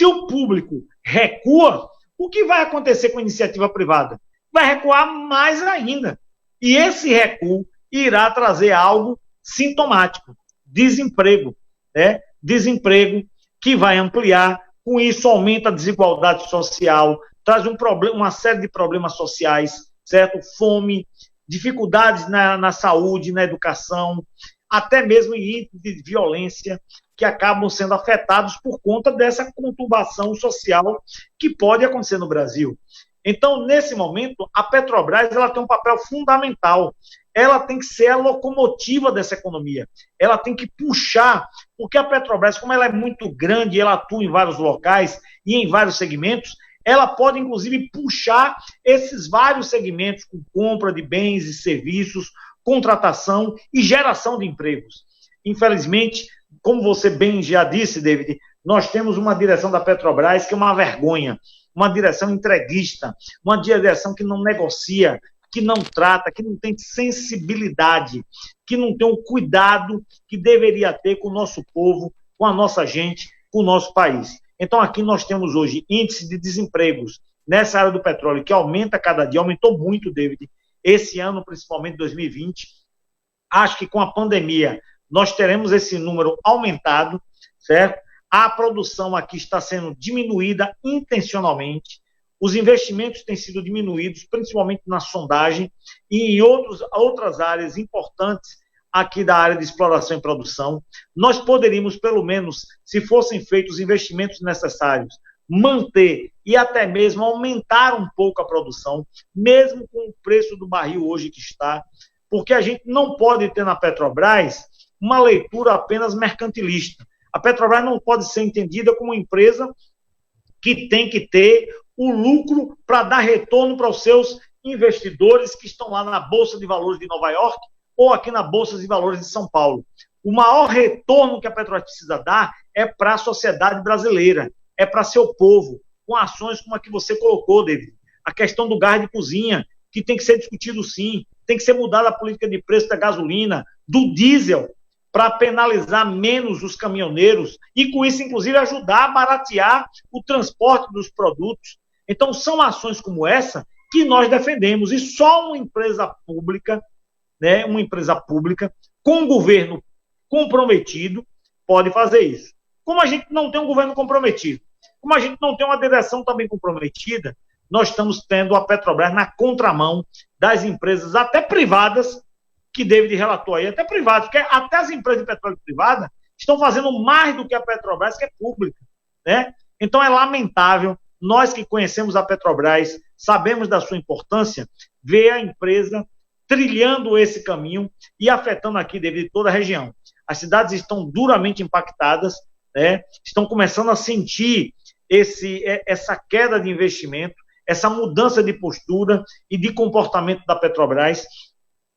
o público recua, o que vai acontecer com a iniciativa privada? Vai recuar mais ainda. E esse recuo irá trazer algo sintomático, desemprego, né? Desemprego que vai ampliar, com isso aumenta a desigualdade social, traz uma série de problemas sociais, certo? Fome, dificuldades na saúde, na educação, até mesmo em índice de violência, que acabam sendo afetados por conta dessa conturbação social que pode acontecer no Brasil. Então, nesse momento, a Petrobras ela tem um papel fundamental. Ela tem que ser a locomotiva dessa economia. Ela tem que puxar, porque a Petrobras, como ela é muito grande, ela atua em vários locais e em vários segmentos, ela pode, inclusive, puxar esses vários segmentos com compra de bens e serviços, contratação e geração de empregos. Infelizmente, como você bem já disse, David, nós temos uma direção da Petrobras que é uma vergonha, uma direção entreguista, uma direção que não negocia, que não trata, que não tem sensibilidade, que não tem o cuidado que deveria ter com o nosso povo, com a nossa gente, com o nosso país. Então, aqui nós temos hoje índice de desempregos nessa área do petróleo, que aumenta cada dia, aumentou muito, David, esse ano, principalmente 2020. Acho que com a pandemia nós teremos esse número aumentado, certo? A produção aqui está sendo diminuída intencionalmente, os investimentos têm sido diminuídos, principalmente na sondagem e em outras áreas importantes aqui da área de exploração e produção. Nós poderíamos, pelo menos, se fossem feitos os investimentos necessários, manter e até mesmo aumentar um pouco a produção, mesmo com o preço do barril hoje que está, porque a gente não pode ter na Petrobras uma leitura apenas mercantilista. A Petrobras não pode ser entendida como uma empresa que tem que ter o lucro para dar retorno para os seus investidores que estão lá na Bolsa de Valores de Nova York ou aqui na Bolsa de Valores de São Paulo. O maior retorno que a Petrobras precisa dar é para a sociedade brasileira, é para seu povo, com ações como a que você colocou, David. A questão do gás de cozinha, que tem que ser discutido sim, tem que ser mudada a política de preço da gasolina, do diesel, para penalizar menos os caminhoneiros e, com isso, inclusive, ajudar a baratear o transporte dos produtos. Então, são ações como essa que nós defendemos. E só uma empresa pública, né, com um governo comprometido, pode fazer isso. Como a gente não tem um governo comprometido, como a gente não tem uma direção também comprometida, nós estamos tendo a Petrobras na contramão das empresas, até privadas, que David relatou aí, até privadas, porque até as empresas de petróleo privada estão fazendo mais do que a Petrobras, que é pública, né? Então é lamentável, nós que conhecemos a Petrobras, sabemos da sua importância, ver a empresa trilhando esse caminho e afetando aqui, David, toda a região. As cidades estão duramente impactadas, né? Estão começando a sentir essa queda de investimento, essa mudança de postura e de comportamento da Petrobras,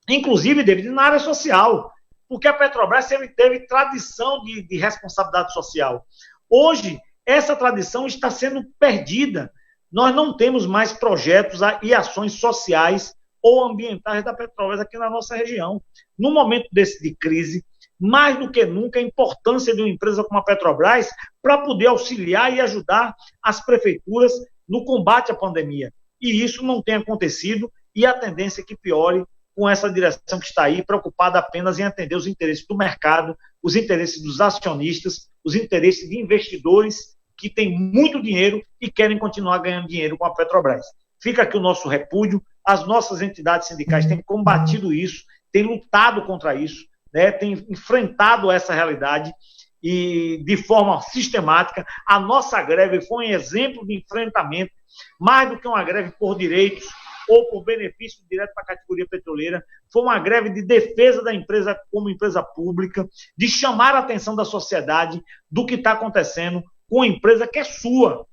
inclusive, David, na área social, porque a Petrobras sempre teve tradição de responsabilidade social. Hoje, essa tradição está sendo perdida. Nós não temos mais projetos e ações sociais ou ambientais da Petrobras aqui na nossa região. No momento desse de crise, mais do que nunca, a importância de uma empresa como a Petrobras para poder auxiliar e ajudar as prefeituras no combate à pandemia. E isso não tem acontecido e a tendência é que piore com essa direção que está aí, preocupada apenas em atender os interesses do mercado, os interesses dos acionistas, os interesses de investidores que têm muito dinheiro e querem continuar ganhando dinheiro com a Petrobras. Fica aqui o nosso repúdio, as nossas entidades sindicais têm combatido isso, têm lutado contra isso, né, têm enfrentado essa realidade e de forma sistemática. A nossa greve foi um exemplo de enfrentamento, mais do que uma greve por direitos, ou por benefício direto para a categoria petroleira, foi uma greve de defesa da empresa como empresa pública, de chamar a atenção da sociedade do que está acontecendo com a empresa que é sua,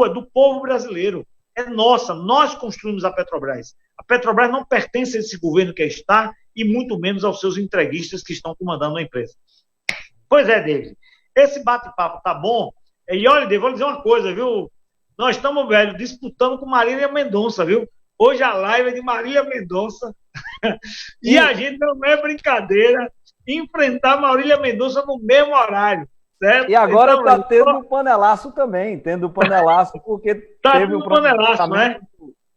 do povo brasileiro, é nossa, nós construímos a Petrobras. A Petrobras não pertence a esse governo que está e muito menos aos seus entreguistas que estão comandando a empresa. Pois é, David, esse bate-papo tá bom. E olha, David, vou lhe dizer uma coisa, viu? Nós estamos, velho, disputando com Marília Mendonça, viu? Hoje a live é de Marília Mendonça. E a gente não é brincadeira enfrentar Marília Mendonça no mesmo horário, certo? E agora está então, tendo um panelaço também, porque teve um panelaço, né?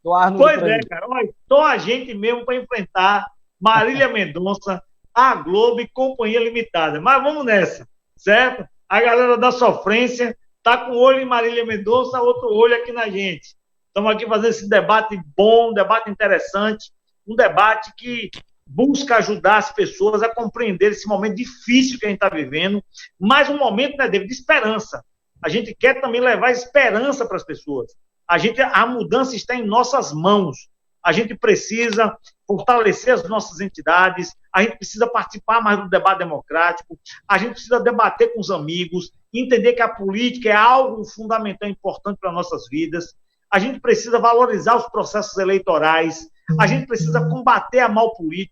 Pois é, cara. Olha, só a gente mesmo para enfrentar Marília Mendonça, a Globo e Companhia Limitada. Mas vamos nessa, certo? A galera da sofrência tá com um olho em Marília Mendonça, outro olho aqui na gente. Estamos aqui fazendo esse debate bom, um debate interessante, um debate que busca ajudar as pessoas a compreender esse momento difícil que a gente está vivendo, mas um momento, né, David, de esperança. A gente quer também levar esperança para as pessoas. A mudança está em nossas mãos. A gente precisa fortalecer as nossas entidades, a gente precisa participar mais do debate democrático, a gente precisa debater com os amigos, entender que a política é algo fundamental e importante para nossas vidas. A gente precisa valorizar os processos eleitorais, a gente precisa combater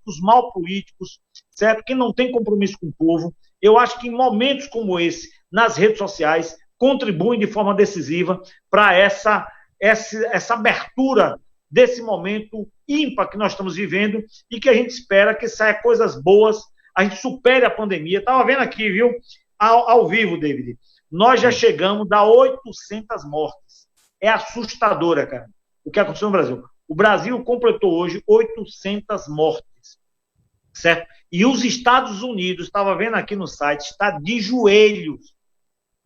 os mal políticos, certo? Que não tem compromisso com o povo. Eu acho que em momentos como esse, nas redes sociais, contribuem de forma decisiva para essa abertura desse momento ímpar que nós estamos vivendo e que a gente espera que saia coisas boas, a gente supere a pandemia. Estava vendo aqui, viu, ao vivo, David, nós já chegamos a 800 mortes. É assustadora, cara, o que aconteceu no Brasil. O Brasil completou hoje 800 mortes, certo? E os Estados Unidos, estava vendo aqui no site, está de joelhos.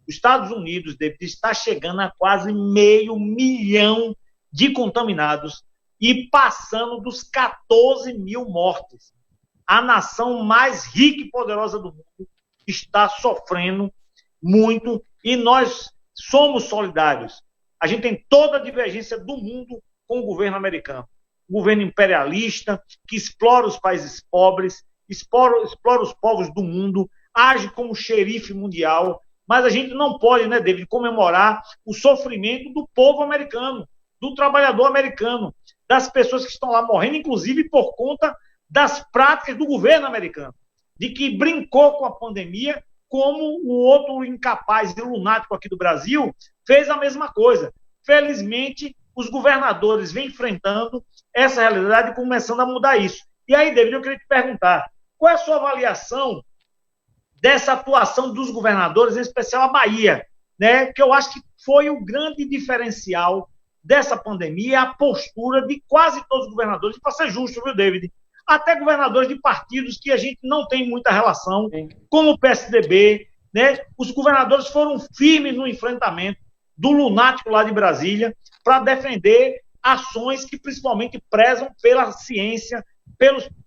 Os Estados Unidos, David, está chegando a quase 500 mil de contaminados e passando dos 14 mil mortes. A nação mais rica e poderosa do mundo está sofrendo muito e nós somos solidários. A gente tem toda a divergência do mundo com o governo americano. Um governo imperialista que explora os países pobres, explora os povos do mundo, age como xerife mundial, mas a gente não pode, né, David, comemorar o sofrimento do povo americano, do trabalhador americano, das pessoas que estão lá morrendo, inclusive por conta das práticas do governo americano, de que brincou com a pandemia, como o outro incapaz e lunático aqui do Brasil fez a mesma coisa. Felizmente, os governadores vêm enfrentando essa realidade e começando a mudar isso. E aí, David, eu queria te perguntar, qual é a sua avaliação dessa atuação dos governadores, em especial a Bahia, né? Que eu acho que foi o grande diferencial dessa pandemia, a postura de quase todos os governadores, e para ser justo, viu, David? Até governadores de partidos que a gente não tem muita relação, como o PSDB, né? Os governadores foram firmes no enfrentamento do lunático lá de Brasília para defender ações que principalmente prezam pela ciência,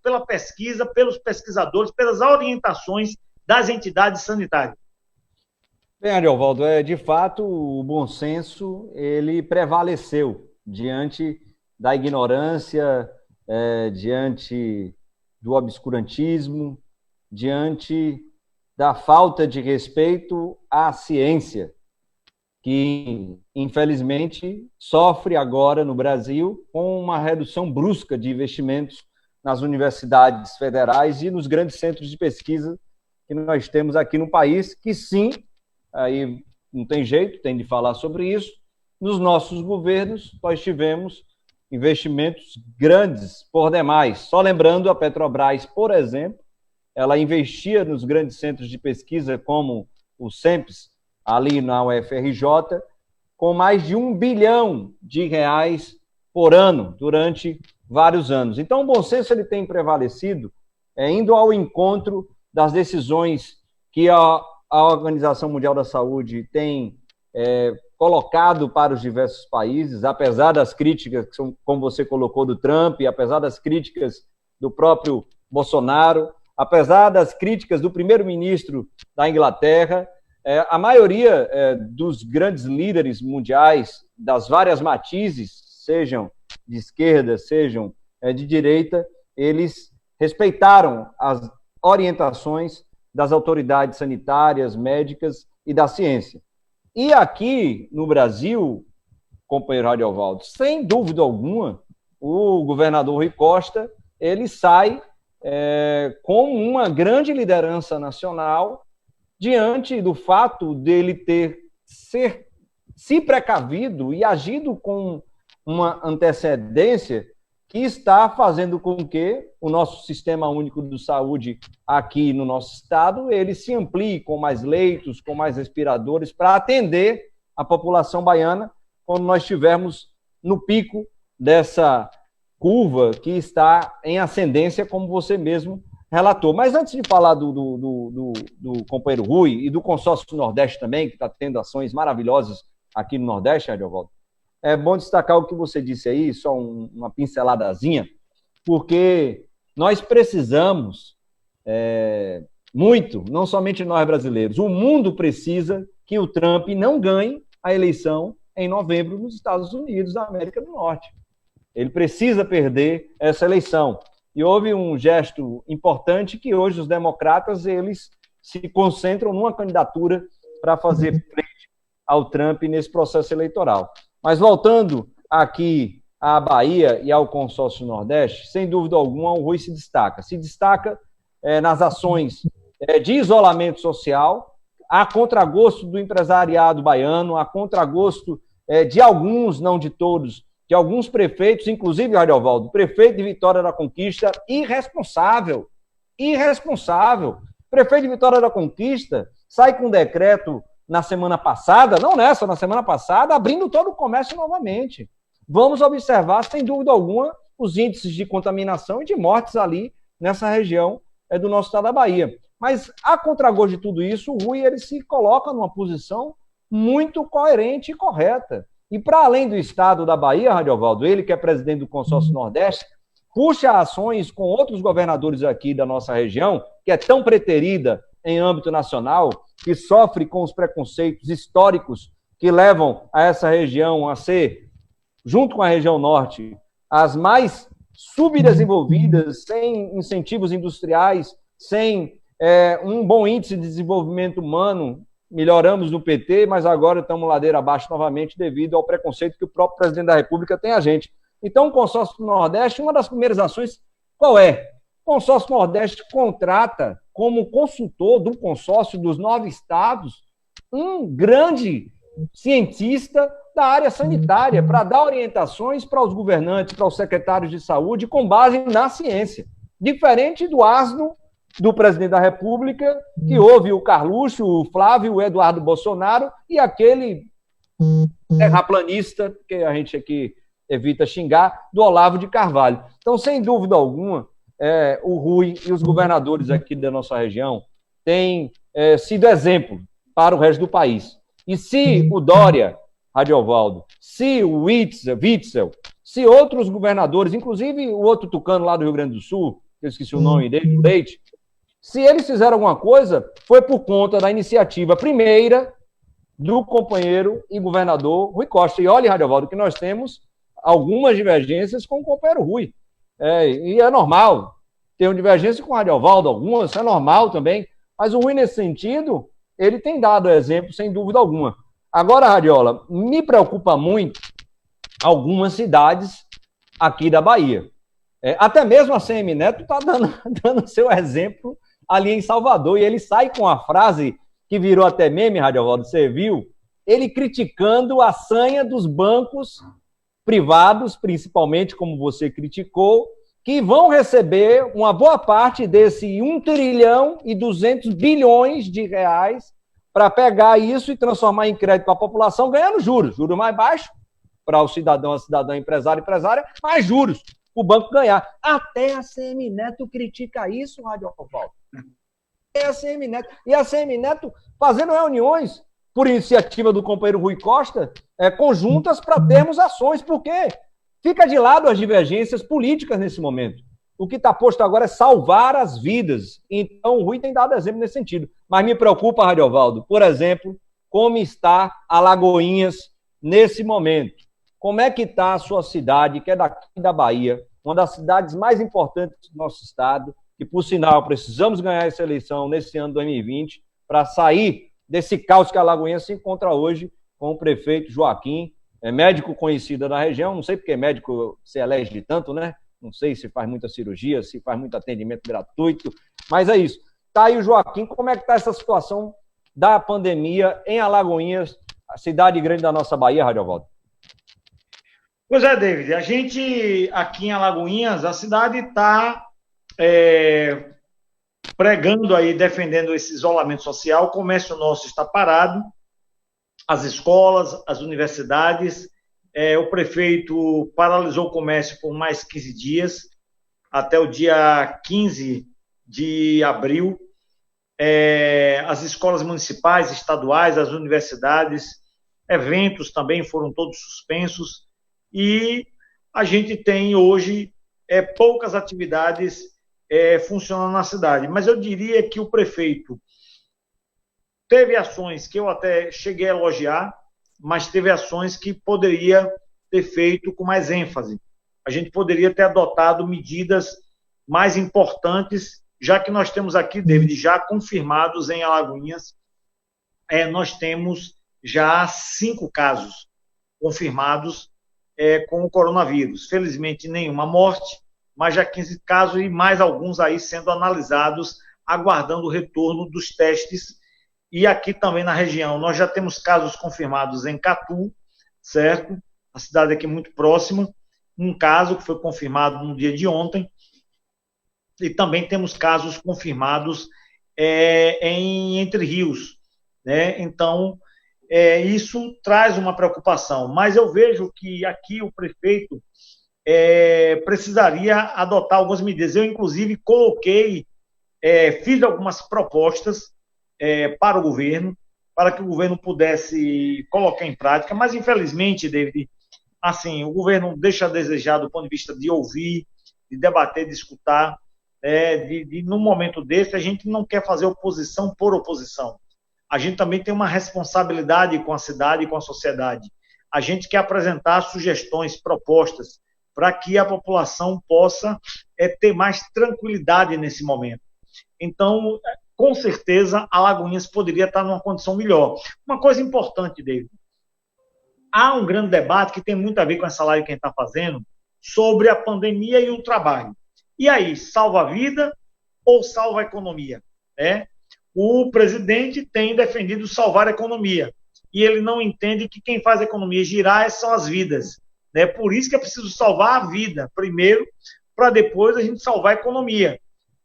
pela pesquisa, pelos pesquisadores, pelas orientações das entidades sanitárias. Bem, Ariovaldo, de fato, o bom senso ele prevaleceu diante da ignorância, diante do obscurantismo, diante da falta de respeito à ciência, que, infelizmente, sofre agora no Brasil com uma redução brusca de investimentos nas universidades federais e nos grandes centros de pesquisa que nós temos aqui no país, que sim, aí não tem jeito, tem de falar sobre isso, nos nossos governos nós tivemos investimentos grandes por demais. Só lembrando, a Petrobras, por exemplo, ela investia nos grandes centros de pesquisa, como o CENPES, ali na UFRJ, com mais de R$1 bilhão por ano, durante vários anos. Então, o bom senso ele tem prevalecido, indo ao encontro das decisões que a Organização Mundial da Saúde tem colocado para os diversos países, apesar das críticas, como você colocou, do Trump, apesar das críticas do próprio Bolsonaro, apesar das críticas do primeiro-ministro da Inglaterra, a maioria dos grandes líderes mundiais, das várias matizes, sejam de esquerda, sejam de direita, eles respeitaram as orientações das autoridades sanitárias, médicas e da ciência. E aqui no Brasil, companheiro Ariovaldo, sem dúvida alguma, o governador Rui Costa, ele sai com uma grande liderança nacional diante do fato dele ter se precavido e agido com uma antecedência que está fazendo com que o nosso Sistema Único de Saúde aqui no nosso estado, ele se amplie com mais leitos, com mais respiradores, para atender a população baiana quando nós estivermos no pico dessa curva que está em ascendência, como você mesmo relatou. Mas antes de falar do companheiro Rui e do consórcio Nordeste também, que está tendo ações maravilhosas aqui no Nordeste, Adiovaldo, é bom destacar o que você disse aí, só uma pinceladazinha, porque nós precisamos muito, não somente nós brasileiros, o mundo precisa que o Trump não ganhe a eleição em novembro nos Estados Unidos da América do Norte. Ele precisa perder essa eleição. E houve um gesto importante que hoje os democratas eles se concentram numa candidatura para fazer frente ao Trump nesse processo eleitoral. Mas voltando aqui à Bahia e ao consórcio Nordeste, sem dúvida alguma, o Rui se destaca. Se destaca nas ações de isolamento social, a contragosto do empresariado baiano, a contragosto de alguns, não de todos, de alguns prefeitos, inclusive, Ariovaldo, prefeito de Vitória da Conquista, irresponsável. Prefeito de Vitória da Conquista sai com um decreto na semana passada, não nessa, na semana passada, abrindo todo o comércio novamente. Vamos observar, sem dúvida alguma, os índices de contaminação e de mortes ali nessa região do nosso estado da Bahia. Mas, a contragosto de tudo isso, o Rui ele se coloca numa posição muito coerente e correta. E, para além do estado da Bahia, Radiovaldo, ele que é presidente do consórcio Nordeste, puxa ações com outros governadores aqui da nossa região, que é tão preterida em âmbito nacional, que sofre com os preconceitos históricos que levam a essa região a ser, junto com a região norte, as mais subdesenvolvidas, sem incentivos industriais, sem um bom índice de desenvolvimento humano. Melhoramos no PT, mas agora estamos ladeira abaixo novamente devido ao preconceito que o próprio presidente da República tem a gente. Então, o consórcio Nordeste, uma das primeiras ações, qual é? O consórcio Nordeste contrata como consultor do consórcio dos 9 estados um grande cientista da área sanitária para dar orientações para os governantes, para os secretários de saúde, com base na ciência. Diferente do asno do presidente da República, que houve o Carluxo, o Flávio, o Eduardo Bolsonaro e aquele terraplanista, que a gente aqui evita xingar, do Olavo de Carvalho. Então, sem dúvida alguma, o Rui e os governadores aqui da nossa região têm sido exemplo para o resto do país. E se o Dória, Radiovaldo, se o Witzel, se outros governadores, inclusive o outro tucano lá do Rio Grande do Sul, eu esqueci o nome dele, Leite, se eles fizeram alguma coisa, foi por conta da iniciativa primeira do companheiro e governador Rui Costa. E olha, Radiovaldo, que nós temos algumas divergências com o companheiro Rui. E é normal. Tenho divergência com o Radiovaldo, algumas, é normal também. Mas o Rui, nesse sentido, ele tem dado exemplo, sem dúvida alguma. Agora, Radiola, me preocupa muito algumas cidades aqui da Bahia. Até mesmo a CM Neto está dando seu exemplo ali em Salvador, e ele sai com a frase que virou até meme, Radiovaldo, você viu? Ele criticando a sanha dos bancos privados, principalmente, como você criticou, que vão receber uma boa parte desse 1 trilhão e 200 bilhões de reais para pegar isso e transformar em crédito para a população, ganhando juros mais baixos para o cidadão, a cidadã, empresária, mais juros. O banco ganhar. Até a CM Neto critica isso, Radiovaldo. Até a CM Neto. E a CM Neto fazendo reuniões, por iniciativa do companheiro Rui Costa, conjuntas para termos ações, porque fica de lado as divergências políticas nesse momento. O que está posto agora é salvar as vidas. Então, o Rui tem dado exemplo nesse sentido. Mas me preocupa, Radiovaldo, por exemplo, como está Alagoinhas nesse momento. Como é que está a sua cidade, que é daqui da Bahia, uma das cidades mais importantes do nosso estado, que, por sinal, precisamos ganhar essa eleição nesse ano de 2020 para sair desse caos que a Alagoinha se encontra hoje com o prefeito Joaquim médico conhecido da região, não sei porque médico se elege de tanto, né? Não sei se faz muita cirurgia, se faz muito atendimento gratuito, mas é isso. Tá aí o Joaquim, como é que está essa situação da pandemia em Alagoinhas, a cidade grande da nossa Bahia, Radiovaldo? Pois é, David, a gente aqui em Alagoinhas, a cidade está pregando aí, defendendo esse isolamento social, o comércio nosso está parado, as escolas, as universidades, o prefeito paralisou o comércio por mais 15 dias, até o dia 15 de abril. As escolas municipais, estaduais, as universidades, eventos também foram todos suspensos, e a gente tem hoje poucas atividades funcionando na cidade. Mas eu diria que o prefeito teve ações que eu até cheguei a elogiar, mas teve ações que poderia ter feito com mais ênfase. A gente poderia ter adotado medidas mais importantes, já que nós temos aqui, David, já confirmados em Alagoinhas, nós temos já 5 casos confirmados com o coronavírus. Felizmente, nenhuma morte, mas já 15 casos e mais alguns aí sendo analisados, aguardando o retorno dos testes. E aqui também na região, nós já temos casos confirmados em Catu, certo? A cidade aqui muito próxima, um caso que foi confirmado no dia de ontem, e também temos casos confirmados em Entre Rios, né? Então, isso traz uma preocupação, mas eu vejo que aqui o prefeito precisaria adotar algumas medidas. Eu, inclusive, fiz algumas propostas para o governo, para que o governo pudesse colocar em prática, mas, infelizmente, David, assim, o governo deixa a desejar do ponto de vista de ouvir, de debater, de escutar, num momento desse, a gente não quer fazer oposição por oposição. A gente também tem uma responsabilidade com a cidade e com a sociedade. A gente quer apresentar sugestões, propostas, para que a população possa ter mais tranquilidade nesse momento. Então, com certeza, Alagoinhas poderia estar numa condição melhor. Uma coisa importante, David, há um grande debate que tem muito a ver com essa live que a gente está fazendo, sobre a pandemia e o trabalho. E aí, salva a vida ou salva a economia? O presidente tem defendido salvar a economia, e ele não entende que quem faz a economia girar são as vidas. Por isso que é preciso salvar a vida primeiro, para depois a gente salvar a economia,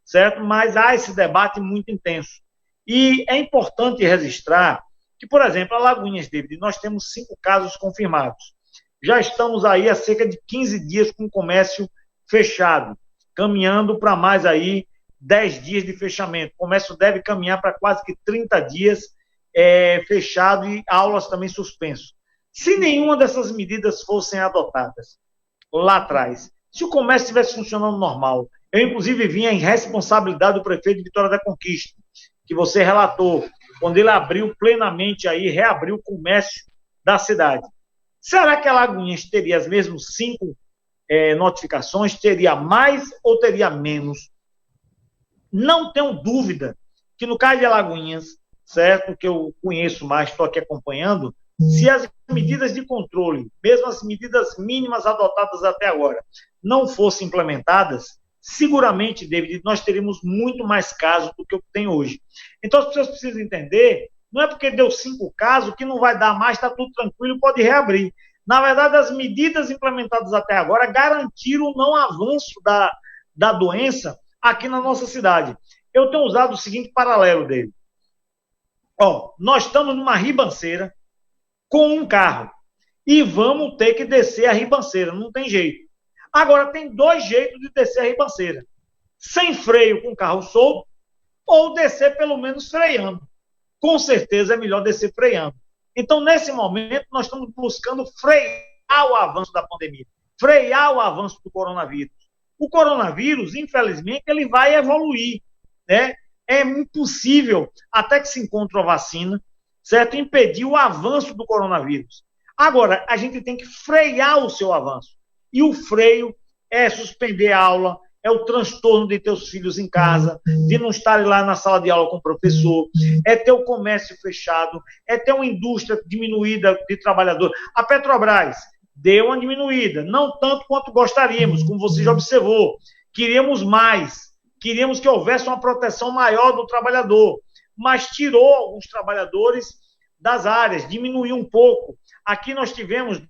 certo? Mas há esse debate muito intenso. E é importante registrar que, por exemplo, Alagoinhas, David, nós temos 5 casos confirmados. Já estamos aí há cerca de 15 dias com o comércio fechado, caminhando para mais aí 10 dias de fechamento. O comércio deve caminhar para quase que 30 dias fechado e aulas também suspensas. Se nenhuma dessas medidas fossem adotadas lá atrás, se o comércio estivesse funcionando normal, eu inclusive vinha em responsabilidade do prefeito de Vitória da Conquista, que você relatou, quando ele abriu plenamente aí, reabriu o comércio da cidade. Será que Alagoinhas teria as mesmas 5 notificações? Teria mais ou teria menos? Não tenho dúvida que no caso de Alagoinhas, certo, que eu conheço mais, estou aqui acompanhando, se as medidas de controle, mesmo as medidas mínimas adotadas até agora, não fossem implementadas, seguramente, David, nós teríamos muito mais casos do que o que tem hoje. Então as pessoas precisam entender, não é porque deu 5 casos que não vai dar mais, está tudo tranquilo, pode reabrir. Na verdade, as medidas implementadas até agora garantiram o não avanço da doença aqui na nossa cidade. Eu tenho usado o seguinte paralelo, David. Nós estamos numa ribanceira com um carro e vamos ter que descer a ribanceira, não tem jeito. Agora, tem 2 jeitos de descer a ribanceira. Sem freio com o carro solto ou descer pelo menos freando. Com certeza é melhor descer freando. Então, nesse momento, nós estamos buscando frear o avanço da pandemia, frear o avanço do coronavírus. O coronavírus, infelizmente, ele vai evoluir, né? É impossível, até que se encontre a vacina, certo? Impedir o avanço do coronavírus. Agora, a gente tem que frear o seu avanço. E o freio é suspender a aula, é o transtorno de ter os filhos em casa, de não estarem lá na sala de aula com o professor, é ter o comércio fechado, é ter uma indústria diminuída de trabalhadores. A Petrobras deu uma diminuída, não tanto quanto gostaríamos, como você já observou. Queríamos mais, queríamos que houvesse uma proteção maior do trabalhador, mas tirou alguns trabalhadores das áreas, diminuiu um pouco. Aqui nós tivemos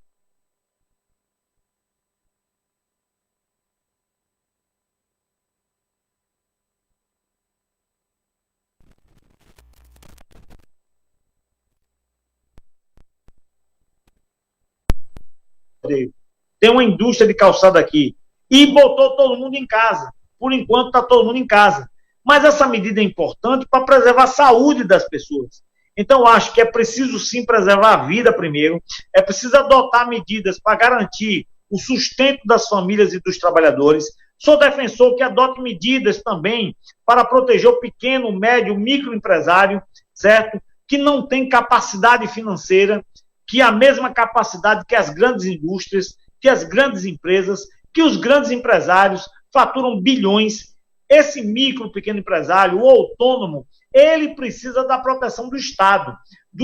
tem uma indústria de calçado aqui, e botou todo mundo em casa. Por enquanto está todo mundo em casa. Mas essa medida é importante para preservar a saúde das pessoas. Então, acho que é preciso sim preservar a vida primeiro, é preciso adotar medidas para garantir o sustento das famílias e dos trabalhadores. Sou defensor que adote medidas também para proteger o pequeno, médio, microempresário, certo? Que não tem capacidade financeira, que a mesma capacidade que as grandes indústrias, que as grandes empresas, que os grandes empresários faturam bilhões. Esse micro, pequeno empresário, o autônomo, ele precisa da proteção do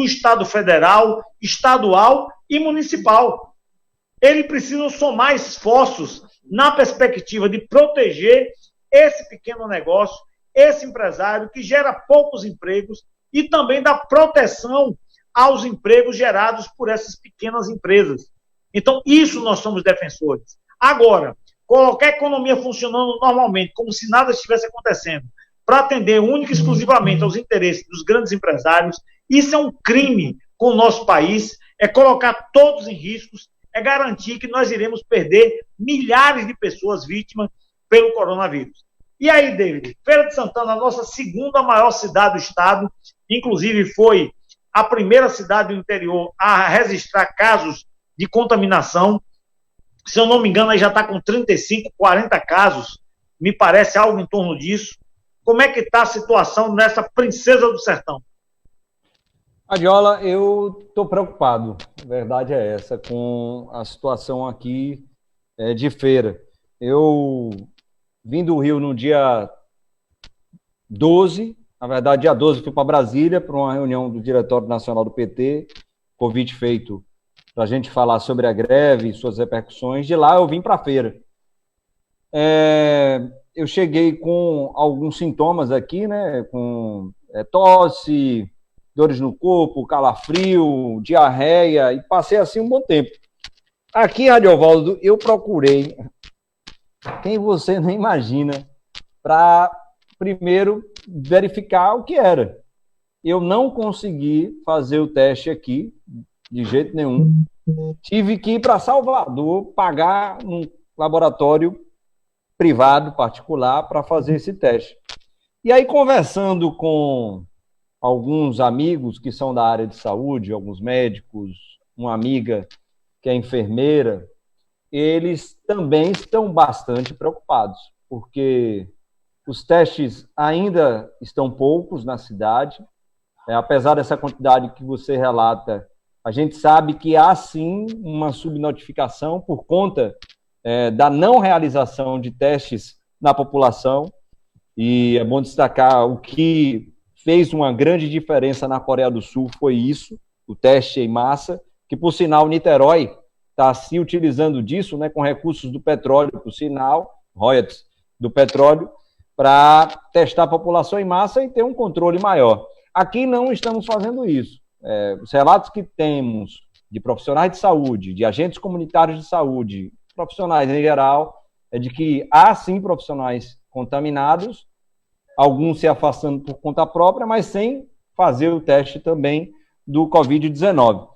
Estado federal, estadual e municipal. Ele precisa somar esforços na perspectiva de proteger esse pequeno negócio, esse empresário que gera poucos empregos e também da proteção aos empregos gerados por essas pequenas empresas. Então, isso nós somos defensores. Agora, colocar a economia funcionando normalmente, como se nada estivesse acontecendo, para atender única e exclusivamente aos interesses dos grandes empresários, isso é um crime com o nosso país, é colocar todos em riscos, é garantir que nós iremos perder milhares de pessoas vítimas pelo coronavírus. E aí, David, Feira de Santana, a nossa segunda maior cidade do estado, inclusive foi a primeira cidade do interior a registrar casos de contaminação. Se eu não me engano, aí já está com 35, 40 casos, me parece algo em torno disso. Como é que está a situação nessa princesa do sertão? Adiola, eu estou preocupado, a verdade é essa, com a situação aqui de feira. Eu vim do Rio no dia 12, na verdade, dia 12 fui para Brasília para uma reunião do Diretório Nacional do PT, convite feito para a gente falar sobre a greve e suas repercussões. De lá eu vim para a feira. Eu cheguei com alguns sintomas aqui, né? Com tosse, dores no corpo, calafrio, diarreia, e passei assim um bom tempo. Aqui, Radiovaldo, eu procurei quem você não imagina para primeiro verificar o que era. Eu não consegui fazer o teste aqui, de jeito nenhum. Tive que ir para Salvador, pagar um laboratório privado, particular, para fazer esse teste. E aí, conversando com alguns amigos que são da área de saúde, alguns médicos, uma amiga que é enfermeira, eles também estão bastante preocupados, porque os testes ainda estão poucos na cidade, apesar dessa quantidade que você relata, a gente sabe que há sim uma subnotificação por conta da não realização de testes na população, e é bom destacar o que fez uma grande diferença na Coreia do Sul foi isso, o teste em massa, que por sinal Niterói está se utilizando disso, né, com recursos do petróleo, por sinal, royalties do petróleo, para testar a população em massa e ter um controle maior. Aqui não estamos fazendo isso. Os relatos que temos de profissionais de saúde, de agentes comunitários de saúde, profissionais em geral, é de que há sim profissionais contaminados, alguns se afastando por conta própria, mas sem fazer o teste também do Covid-19.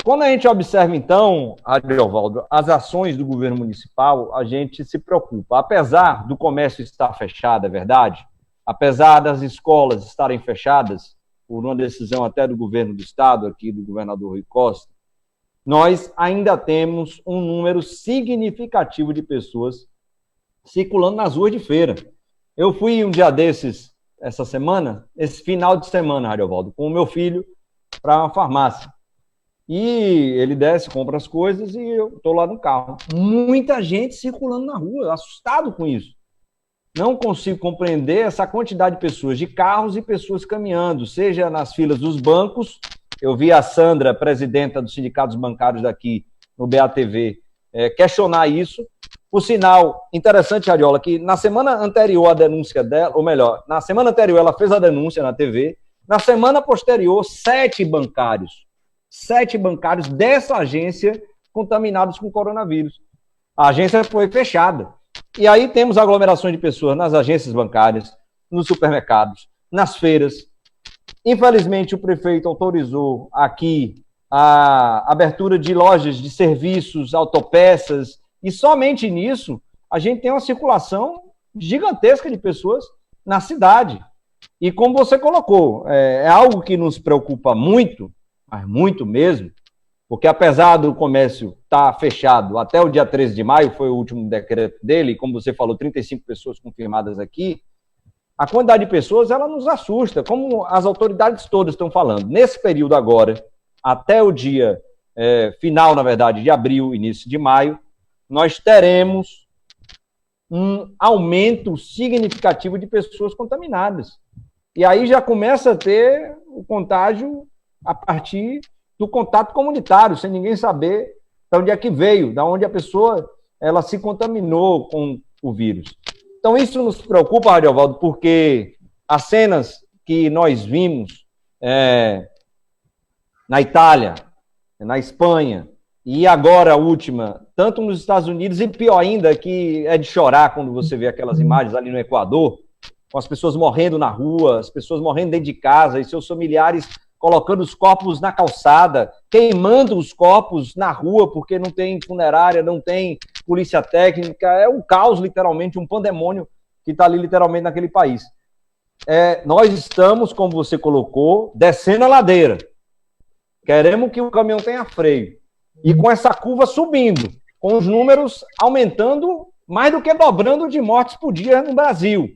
Quando a gente observa, então, Adiovaldo, as ações do governo municipal, a gente se preocupa. Apesar do comércio estar fechado, é verdade, apesar das escolas estarem fechadas, por uma decisão até do governo do estado, aqui do governador Rui Costa, nós ainda temos um número significativo de pessoas circulando nas ruas de feira. Eu fui um dia desses, esse final de semana, Adiovaldo, com o meu filho para uma farmácia. E ele desce, compra as coisas e eu estou lá no carro. Muita gente circulando na rua, assustado com isso. Não consigo compreender essa quantidade de pessoas, de carros e pessoas caminhando, seja nas filas dos bancos. Eu vi a Sandra, presidenta dos sindicatos bancários daqui no BATV, questionar isso. Por sinal, interessante, Radiola, que na semana anterior à denúncia dela, ou melhor, na semana anterior ela fez a denúncia na TV, na semana posterior, 7 bancários dessa agência contaminados com coronavírus. A agência foi fechada. E aí temos aglomerações de pessoas nas agências bancárias, nos supermercados, nas feiras. Infelizmente, o prefeito autorizou aqui a abertura de lojas de serviços, autopeças, e somente nisso a gente tem uma circulação gigantesca de pessoas na cidade. E como você colocou, é algo que nos preocupa muito, mas muito mesmo, porque apesar do comércio estar fechado até o dia 13 de maio, foi o último decreto dele, como você falou, 35 pessoas confirmadas aqui, a quantidade de pessoas, ela nos assusta, como as autoridades todas estão falando. Nesse período agora, até o dia final, na verdade, de abril, início de maio, nós teremos um aumento significativo de pessoas contaminadas. E aí já começa a ter o contágio a partir do contato comunitário, sem ninguém saber de onde é que veio, de onde a pessoa ela se contaminou com o vírus. Então isso nos preocupa, Radiovaldo, porque as cenas que nós vimos na Itália, na Espanha, e agora a última, tanto nos Estados Unidos, e pior ainda, que é de chorar quando você vê aquelas imagens ali no Equador, com as pessoas morrendo na rua, as pessoas morrendo dentro de casa, e seus familiares colocando os corpos na calçada, queimando os corpos na rua, porque não tem funerária, não tem polícia técnica, é um caos, literalmente, um pandemônio que está ali, literalmente, naquele país. Nós estamos, como você colocou, descendo a ladeira. Queremos que o caminhão tenha freio. E com essa curva subindo, com os números aumentando, mais do que dobrando de mortes por dia no Brasil.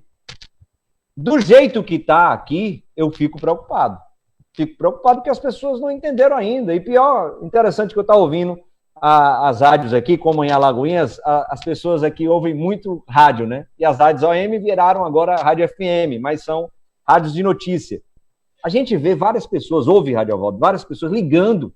Do jeito que está aqui, eu fico preocupado. Fico preocupado porque as pessoas não entenderam ainda. E pior, interessante que eu estava ouvindo as rádios aqui, como em Alagoinhas, as pessoas aqui ouvem muito rádio, né? E as rádios OM viraram agora rádio FM, mas são rádios de notícia. A gente vê várias pessoas, ouve Radiovaldo, várias pessoas ligando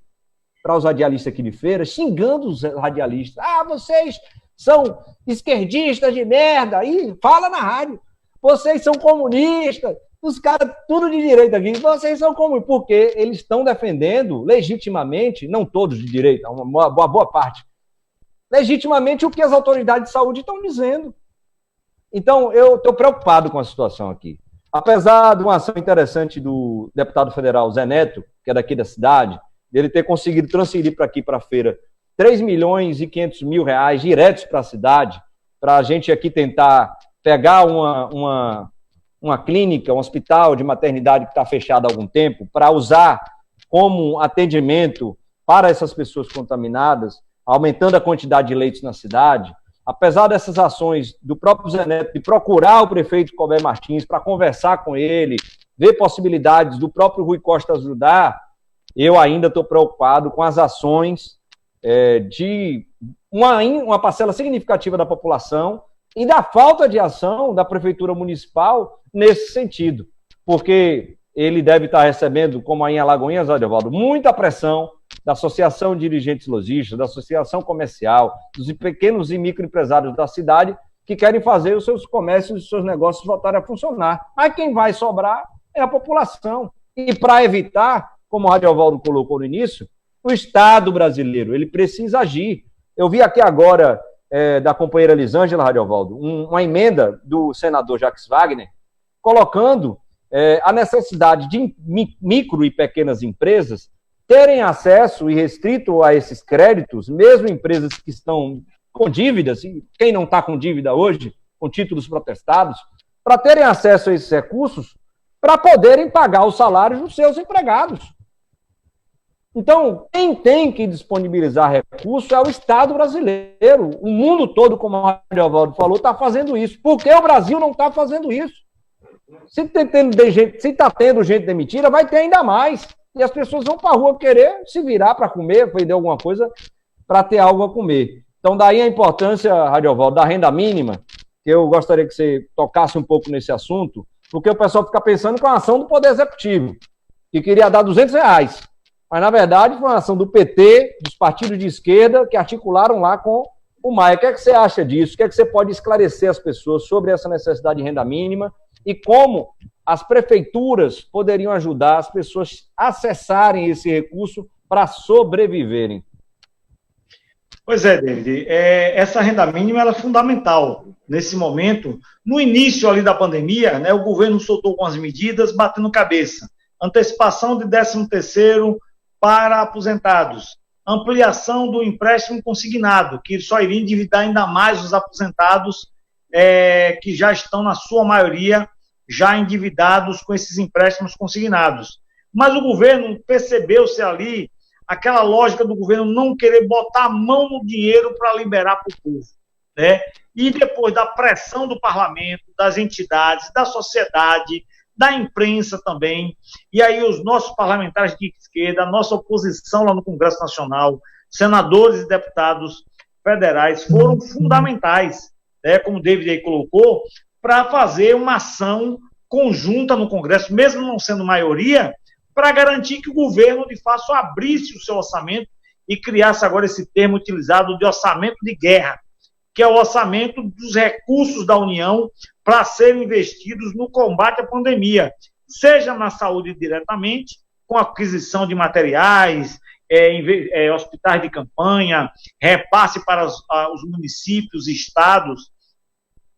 para os radialistas aqui de feira, xingando os radialistas. Ah, vocês são esquerdistas de merda. E fala na rádio. Vocês são comunistas. Os caras, tudo de direita aqui. Vocês são comunistas. Porque eles estão defendendo, legitimamente, não todos de direita, uma boa parte, legitimamente o que as autoridades de saúde estão dizendo. Então, eu estou preocupado com a situação aqui. Apesar de uma ação interessante do deputado federal Zé Neto, que é daqui da cidade, ele ter conseguido transferir para aqui, para a feira, 3 milhões e 500 mil reais diretos para a cidade, para a gente aqui tentar pegar uma clínica, um hospital de maternidade que está fechado há algum tempo, para usar como atendimento para essas pessoas contaminadas, aumentando a quantidade de leitos na cidade. Apesar dessas ações do próprio Zé Neto, de procurar o prefeito Colbert Martins para conversar com ele, ver possibilidades do próprio Rui Costa ajudar, eu ainda estou preocupado com as ações de uma parcela significativa da população e da falta de ação da Prefeitura Municipal nesse sentido. Porque ele deve estar recebendo, como aí em Alagoinhas, Radiovaldo, muita pressão da Associação de Dirigentes Lojistas, da Associação Comercial, dos pequenos e microempresários da cidade que querem fazer os seus comércios e os seus negócios voltarem a funcionar. Mas quem vai sobrar é a população. E para evitar, como o Radiovaldo colocou no início, o Estado brasileiro, ele precisa agir. Eu vi aqui agora, da companheira Elisângela, Radiovaldo, uma emenda do senador Jacques Wagner, colocando a necessidade de micro e pequenas empresas terem acesso irrestrito a esses créditos, mesmo empresas que estão com dívidas, e quem não está com dívida hoje, com títulos protestados, para terem acesso a esses recursos, para poderem pagar os salários dos seus empregados. Então, quem tem que disponibilizar recursos é o Estado brasileiro. O mundo todo, como o Radiovaldo falou, está fazendo isso. Por que o Brasil não está fazendo isso? Se está tendo gente demitida, vai ter ainda mais. E as pessoas vão para a rua querer se virar para comer, vender alguma coisa para ter algo a comer. Então, daí a importância, Radiovaldo, da renda mínima, que eu gostaria que você tocasse um pouco nesse assunto, porque o pessoal fica pensando que é uma ação do Poder Executivo, que queria dar R$200. Mas, na verdade, foi uma ação do PT, dos partidos de esquerda, que articularam lá com o Maia. O que é que você acha disso? O que é que você pode esclarecer as pessoas sobre essa necessidade de renda mínima e como as prefeituras poderiam ajudar as pessoas a acessarem esse recurso para sobreviverem? Pois é, David, essa renda mínima ela é fundamental nesse momento. No início ali da pandemia, né, o governo soltou algumas medidas batendo cabeça. Antecipação de 13º para aposentados, ampliação do empréstimo consignado, que só iria endividar ainda mais os aposentados que já estão, na sua maioria, já endividados com esses empréstimos consignados. Mas o governo percebeu-se ali aquela lógica do governo não querer botar a mão no dinheiro para liberar para o povo, né? E depois da pressão do parlamento, das entidades, da sociedade, da imprensa também, e aí os nossos parlamentares de esquerda, a nossa oposição lá no Congresso Nacional, senadores e deputados federais foram fundamentais, né, como o David aí colocou, para fazer uma ação conjunta no Congresso, mesmo não sendo maioria, para garantir que o governo, de fato, abrisse o seu orçamento e criasse agora esse termo utilizado de orçamento de guerra, que é o orçamento dos recursos da União para serem investidos no combate à pandemia, seja na saúde diretamente, com aquisição de materiais, hospitais de campanha, repasse para os municípios, estados,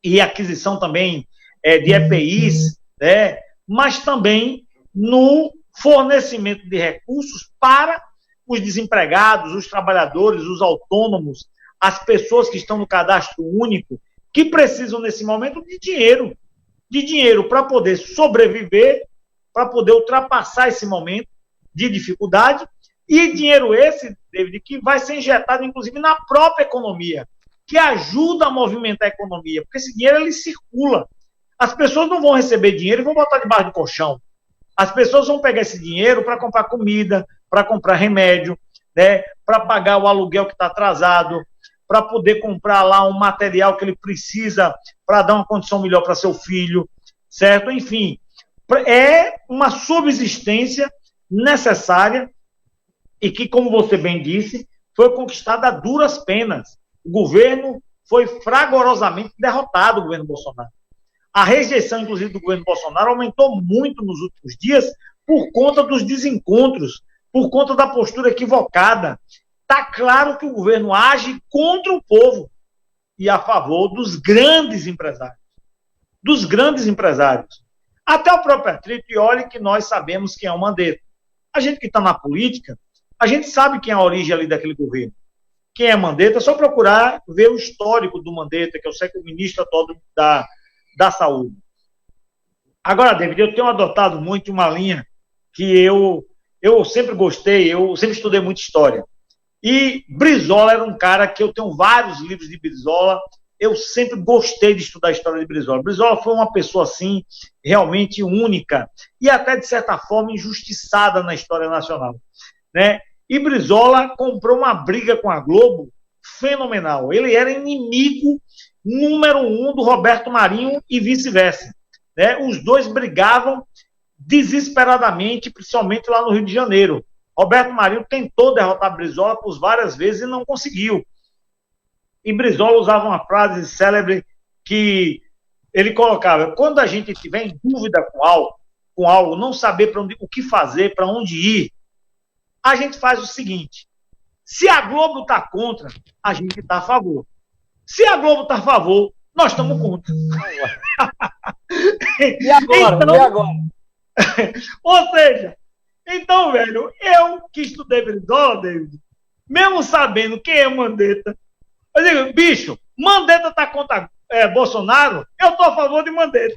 e aquisição também de EPIs, né, mas também no fornecimento de recursos para os desempregados, os trabalhadores, os autônomos, as pessoas que estão no cadastro único, que precisam, nesse momento, de dinheiro para poder sobreviver, para poder ultrapassar esse momento de dificuldade, e dinheiro esse, David, que vai ser injetado, inclusive, na própria economia, que ajuda a movimentar a economia, porque esse dinheiro, ele circula. As pessoas não vão receber dinheiro e vão botar debaixo do colchão. As pessoas vão pegar esse dinheiro para comprar comida, para comprar remédio, né, para pagar o aluguel que está atrasado, para poder comprar lá um material que ele precisa para dar uma condição melhor para seu filho, certo? Enfim, é uma subsistência necessária e que, como você bem disse, foi conquistada a duras penas. O governo foi fragorosamente derrotado, o governo Bolsonaro. A rejeição, inclusive, do governo Bolsonaro aumentou muito nos últimos dias por conta dos desencontros, por conta da postura equivocada. Está claro que o governo age contra o povo e a favor dos grandes empresários. Dos grandes empresários. Até o próprio atrito, e olhe que nós sabemos quem é o Mandetta. A gente que está na política, a gente sabe quem é a origem ali daquele governo. Quem é Mandetta, é só procurar ver o histórico do Mandetta, que eu sei que é o ministro atual da Saúde. Agora, David, eu tenho adotado muito uma linha que eu sempre gostei, eu sempre estudei muito história. E Brizola era um cara que eu tenho vários livros de Brizola, eu sempre gostei de estudar a história de Brizola. Brizola foi uma pessoa, assim, realmente única e até, de certa forma, injustiçada na história nacional, né? E Brizola comprou uma briga com a Globo fenomenal. Ele era inimigo número 1 do Roberto Marinho e vice-versa, né? Os dois brigavam desesperadamente, principalmente lá no Rio de Janeiro. Roberto Marinho tentou derrotar Brizola por várias vezes e não conseguiu. E Brizola usava uma frase célebre que ele colocava: quando a gente tiver em dúvida com algo, não saber o que fazer, para onde ir, a gente faz o seguinte: se a Globo está contra, a gente está a favor. Se a Globo está a favor, nós estamos contra. E agora? Então, e agora? Ou seja, então, velho, eu que estudei Brizola, David, mesmo sabendo quem é Mandetta, eu digo, bicho, Mandetta está contra Bolsonaro, eu estou a favor de Mandetta.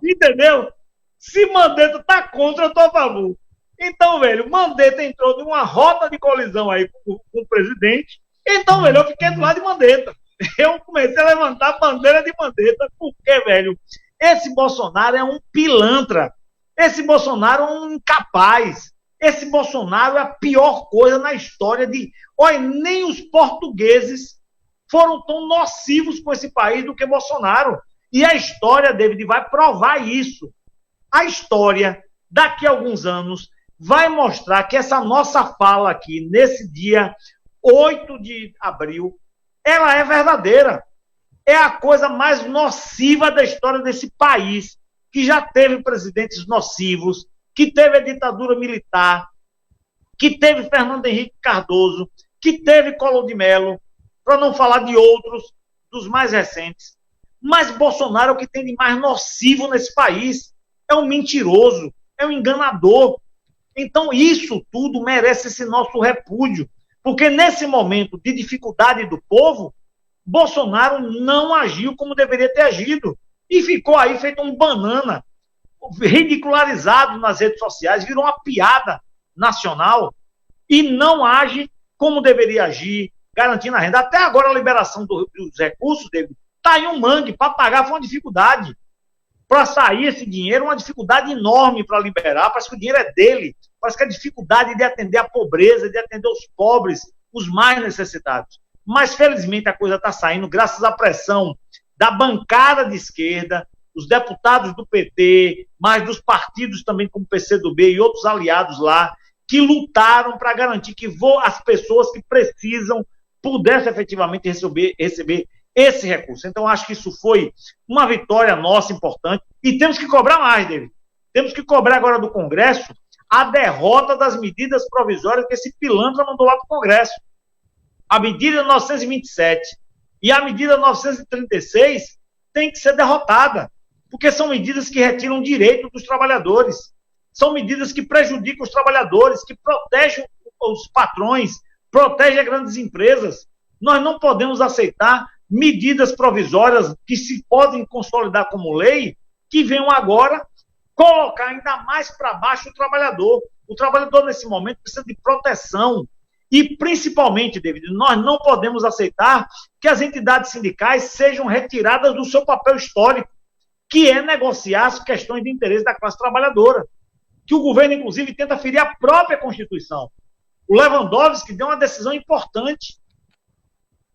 Entendeu? Se Mandetta está contra, eu estou a favor. Então, velho, Mandetta entrou numa rota de colisão aí com o presidente. Então, velho, eu fiquei do lado de Mandetta. Eu comecei a levantar a bandeira de Mandetta, porque, velho, esse Bolsonaro é um pilantra. Esse Bolsonaro é um incapaz. Esse Bolsonaro é a pior coisa na história de... Olha, nem os portugueses foram tão nocivos com esse país do que Bolsonaro. E a história, David, vai provar isso. A história, daqui a alguns anos, vai mostrar que essa nossa fala aqui, nesse dia 8 de abril, ela é verdadeira. É a coisa mais nociva da história desse país, que já teve presidentes nocivos, que teve a ditadura militar, que teve Fernando Henrique Cardoso, que teve Collor de Mello, para não falar de outros, dos mais recentes. Mas Bolsonaro é o que tem de mais nocivo nesse país. É um mentiroso, é um enganador. Então isso tudo merece esse nosso repúdio, porque nesse momento de dificuldade do povo, Bolsonaro não agiu como deveria ter agido e ficou aí feito um banana, ridicularizado nas redes sociais, virou uma piada nacional e não age como deveria agir, garantindo a renda. Até agora a liberação dos recursos dele está em um mangue, para pagar foi uma dificuldade. Para sair esse dinheiro, uma dificuldade enorme para liberar, parece que o dinheiro é dele, parece que a dificuldade de atender a pobreza, de atender os pobres, os mais necessitados. Mas, felizmente, a coisa está saindo graças à pressão da bancada de esquerda, dos deputados do PT, mas dos partidos também como o PCdoB e outros aliados lá, que lutaram para garantir que as pessoas que precisam pudessem efetivamente receber esse recurso. Então, acho que isso foi uma vitória nossa importante e temos que cobrar mais, David. Temos que cobrar agora do Congresso a derrota das medidas provisórias que esse pilantra mandou lá para o Congresso. A medida 927 e a medida 936 tem que ser derrotada, porque são medidas que retiram direito dos trabalhadores, são medidas que prejudicam os trabalhadores, que protegem os patrões, protegem as grandes empresas. Nós não podemos aceitar medidas provisórias que se podem consolidar como lei, que venham agora colocar ainda mais para baixo o trabalhador. O trabalhador, nesse momento, precisa de proteção. E, principalmente, David, nós não podemos aceitar que as entidades sindicais sejam retiradas do seu papel histórico, que é negociar as questões de interesse da classe trabalhadora, que o governo, inclusive, tenta ferir a própria Constituição. O Lewandowski deu uma decisão importante.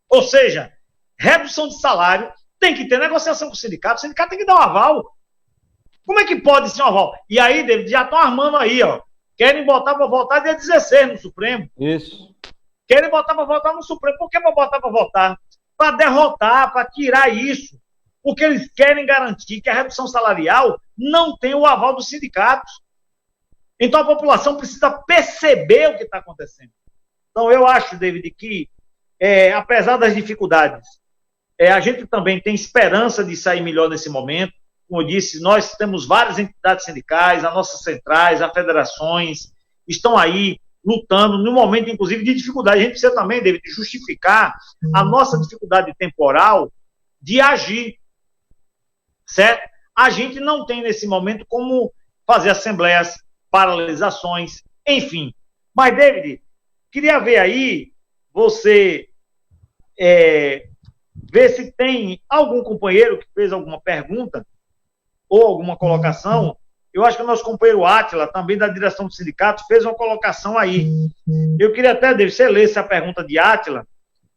Ou seja, redução de salário, tem que ter negociação com o sindicato tem que dar um aval. Como é que pode ser um aval? E aí, David, já estão armando aí, ó. Querem botar para votar dia 16 no Supremo. Isso. Querem botar para votar no Supremo. Por que para botar para votar? Para derrotar, para tirar isso. Porque eles querem garantir que a redução salarial não tem o aval dos sindicatos. Então a população precisa perceber o que está acontecendo. Então eu acho, David, que apesar das dificuldades, a gente também tem esperança de sair melhor nesse momento. Como eu disse, nós temos várias entidades sindicais, as nossas centrais, as federações, estão aí lutando, no momento, inclusive, de dificuldade. A gente precisa também, David, justificar a nossa dificuldade temporal de agir, certo? A gente não tem, nesse momento, como fazer assembleias, paralisações, enfim. Mas, David, queria ver aí, você ver se tem algum companheiro que fez alguma pergunta ou alguma colocação. Eu acho que o nosso companheiro Átila, também da direção do sindicato, fez uma colocação aí. Eu queria até, David, você lesse a pergunta de Átila,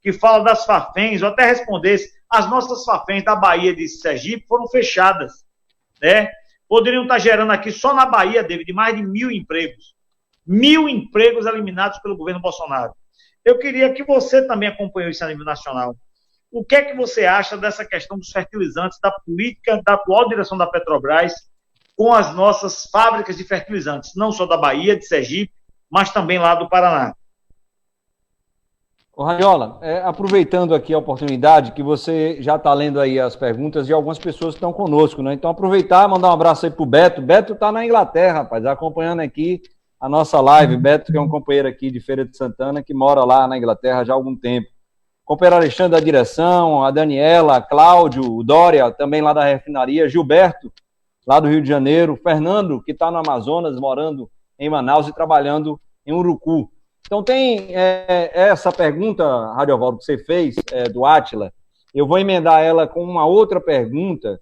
que fala das Fafens, ou até respondesse, as nossas Fafens da Bahia de Sergipe foram fechadas, né? Poderiam estar gerando aqui, só na Bahia, David, mais de 1.000 empregos. 1.000 empregos eliminados pelo governo Bolsonaro. Eu queria que você também acompanhou isso a nível nacional. O que é que você acha dessa questão dos fertilizantes, da política da atual direção da Petrobras com as nossas fábricas de fertilizantes, não só da Bahia, de Sergipe, mas também lá do Paraná? Ô, Radiola, aproveitando aqui a oportunidade que você já está lendo aí as perguntas de algumas pessoas que estão conosco, né? Então aproveitar, mandar um abraço aí pro Beto. Beto está na Inglaterra, rapaz, acompanhando aqui a nossa live. Beto, que é um companheiro aqui de Feira de Santana, que mora lá na Inglaterra já há algum tempo. Companheiro Alexandre da direção, a Daniela, Cláudio, o Dória, também lá da refinaria, Gilberto, lá do Rio de Janeiro, Fernando, que está no Amazonas, morando em Manaus e trabalhando em Urucu. Então tem essa pergunta, Radiovaldo, que você fez, do Átila, eu vou emendar ela com uma outra pergunta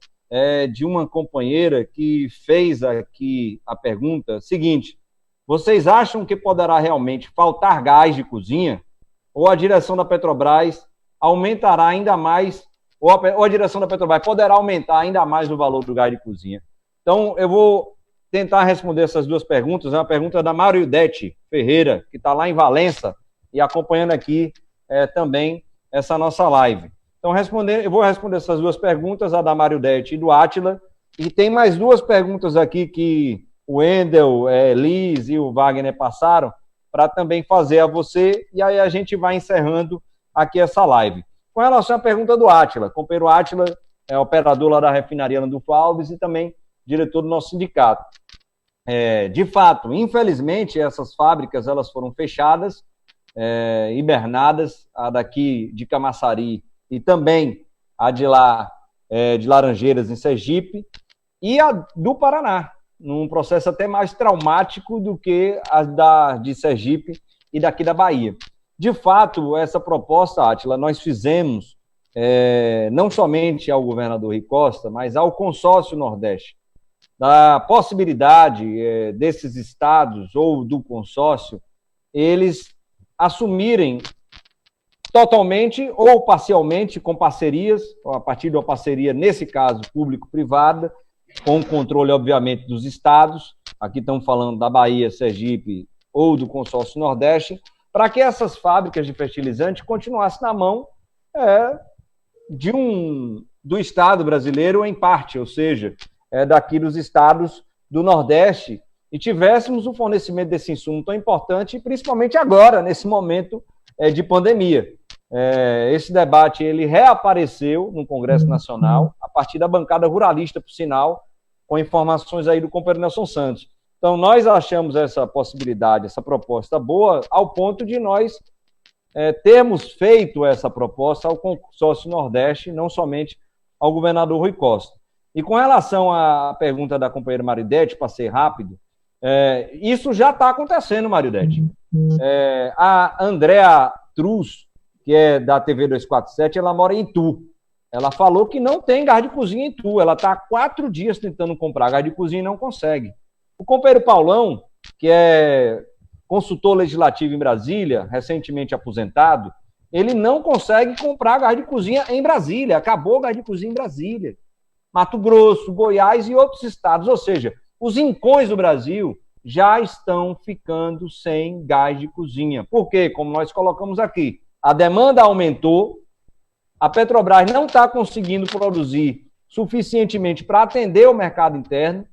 de uma companheira que fez aqui a pergunta seguinte: vocês acham que poderá realmente faltar gás de cozinha? Ou a direção da Petrobras aumentará ainda mais, ou a direção da Petrobras poderá aumentar ainda mais o valor do gás de cozinha? Então, eu vou tentar responder essas duas perguntas. É uma pergunta da Mariudete Ferreira, que está lá em Valença, e acompanhando aqui também essa nossa live. Então, eu vou responder essas duas perguntas, a da Mariudete e do Átila, e tem mais duas perguntas aqui que o Wendel, Liz e o Wagner passaram, para também fazer a você, e aí a gente vai encerrando aqui essa live. Com relação à pergunta do Átila, o companheiro Átila é operador lá da refinaria Landulfo Alves e também diretor do nosso sindicato. De fato, infelizmente, essas fábricas elas foram fechadas, hibernadas, a daqui de Camaçari e também a de lá de Laranjeiras, em Sergipe, e a do Paraná, num processo até mais traumático do que a de Sergipe e daqui da Bahia. De fato, essa proposta, Átila, nós fizemos não somente ao governador Rui Costa, mas ao consórcio Nordeste, da possibilidade desses estados ou do consórcio, eles assumirem totalmente ou parcialmente com parcerias, a partir de uma parceria, nesse caso, público-privada, com o controle, obviamente, dos estados, aqui estamos falando da Bahia, Sergipe ou do consórcio Nordeste, para que essas fábricas de fertilizante continuassem na mão do Estado brasileiro em parte, ou seja, daqui dos estados do Nordeste, e tivéssemos o fornecimento desse insumo tão importante, principalmente agora, nesse momento de pandemia. Esse debate ele reapareceu no Congresso Nacional, a partir da bancada ruralista, por sinal, com informações aí do companheiro Nelson Santos. Então, nós achamos essa possibilidade, essa proposta boa, ao ponto de nós termos feito essa proposta ao consórcio Nordeste, não somente ao governador Rui Costa. E com relação à pergunta da companheira Mariudete, para ser rápido, isso já está acontecendo, Mariudete. A Andréa Truz, que é da TV 247, ela mora em Itu. Ela falou que não tem gás de cozinha em Itu. Ela está há 4 dias tentando comprar gás de cozinha e não consegue. O companheiro Paulão, que é consultor legislativo em Brasília, recentemente aposentado, ele não consegue comprar gás de cozinha em Brasília. Acabou o gás de cozinha em Brasília. Mato Grosso, Goiás e outros estados. Ou seja, os rincões do Brasil já estão ficando sem gás de cozinha. Por quê? Como nós colocamos aqui, a demanda aumentou, a Petrobras não está conseguindo produzir suficientemente para atender o mercado interno,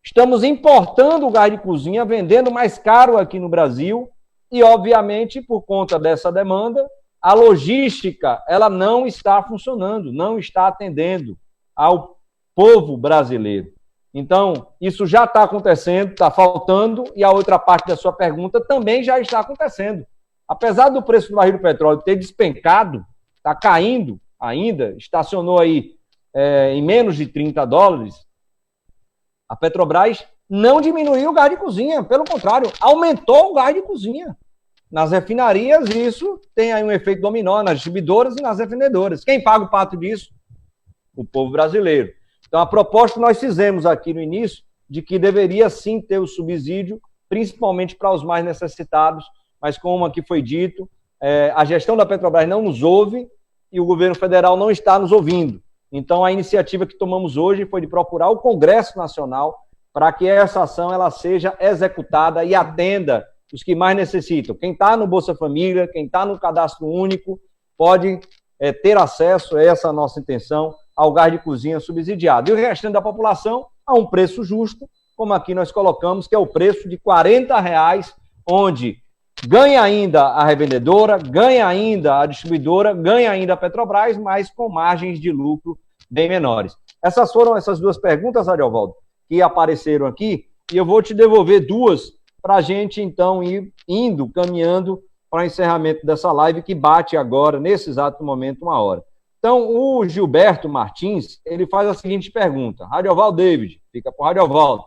estamos importando o gás de cozinha, vendendo mais caro aqui no Brasil, e, obviamente, por conta dessa demanda, a logística ela não está funcionando, não está atendendo ao povo brasileiro. Então, isso já está acontecendo, está faltando, e a outra parte da sua pergunta também já está acontecendo. Apesar do preço do barril do petróleo ter despencado, está caindo ainda, estacionou aí em menos de $30, a Petrobras não diminuiu o gás de cozinha, pelo contrário, aumentou o gás de cozinha. Nas refinarias, isso tem aí um efeito dominó nas distribuidoras e nas revendedoras. Quem paga o pato disso? O povo brasileiro. Então, a proposta nós fizemos aqui no início de que deveria sim ter o subsídio, principalmente para os mais necessitados, mas como aqui foi dito, a gestão da Petrobras não nos ouve e o governo federal não está nos ouvindo. Então, a iniciativa que tomamos hoje foi de procurar o Congresso Nacional para que essa ação ela seja executada e atenda os que mais necessitam. Quem está no Bolsa Família, quem está no Cadastro Único, pode ter acesso, essa é a nossa intenção, ao gás de cozinha subsidiado. E o restante da população a um preço justo, como aqui nós colocamos, que é o preço de R$40, onde ganha ainda a revendedora, ganha ainda a distribuidora, ganha ainda a Petrobras, mas com margens de lucro bem menores. Essas foram essas duas perguntas, Ariovaldo, que apareceram aqui, e eu vou te devolver duas para a gente, então, ir caminhando para o encerramento dessa live, que bate agora, nesse exato momento, 1 hora. Então, o Gilberto Martins, ele faz a seguinte pergunta. Radiovaldo David, fica para o Radiovaldo.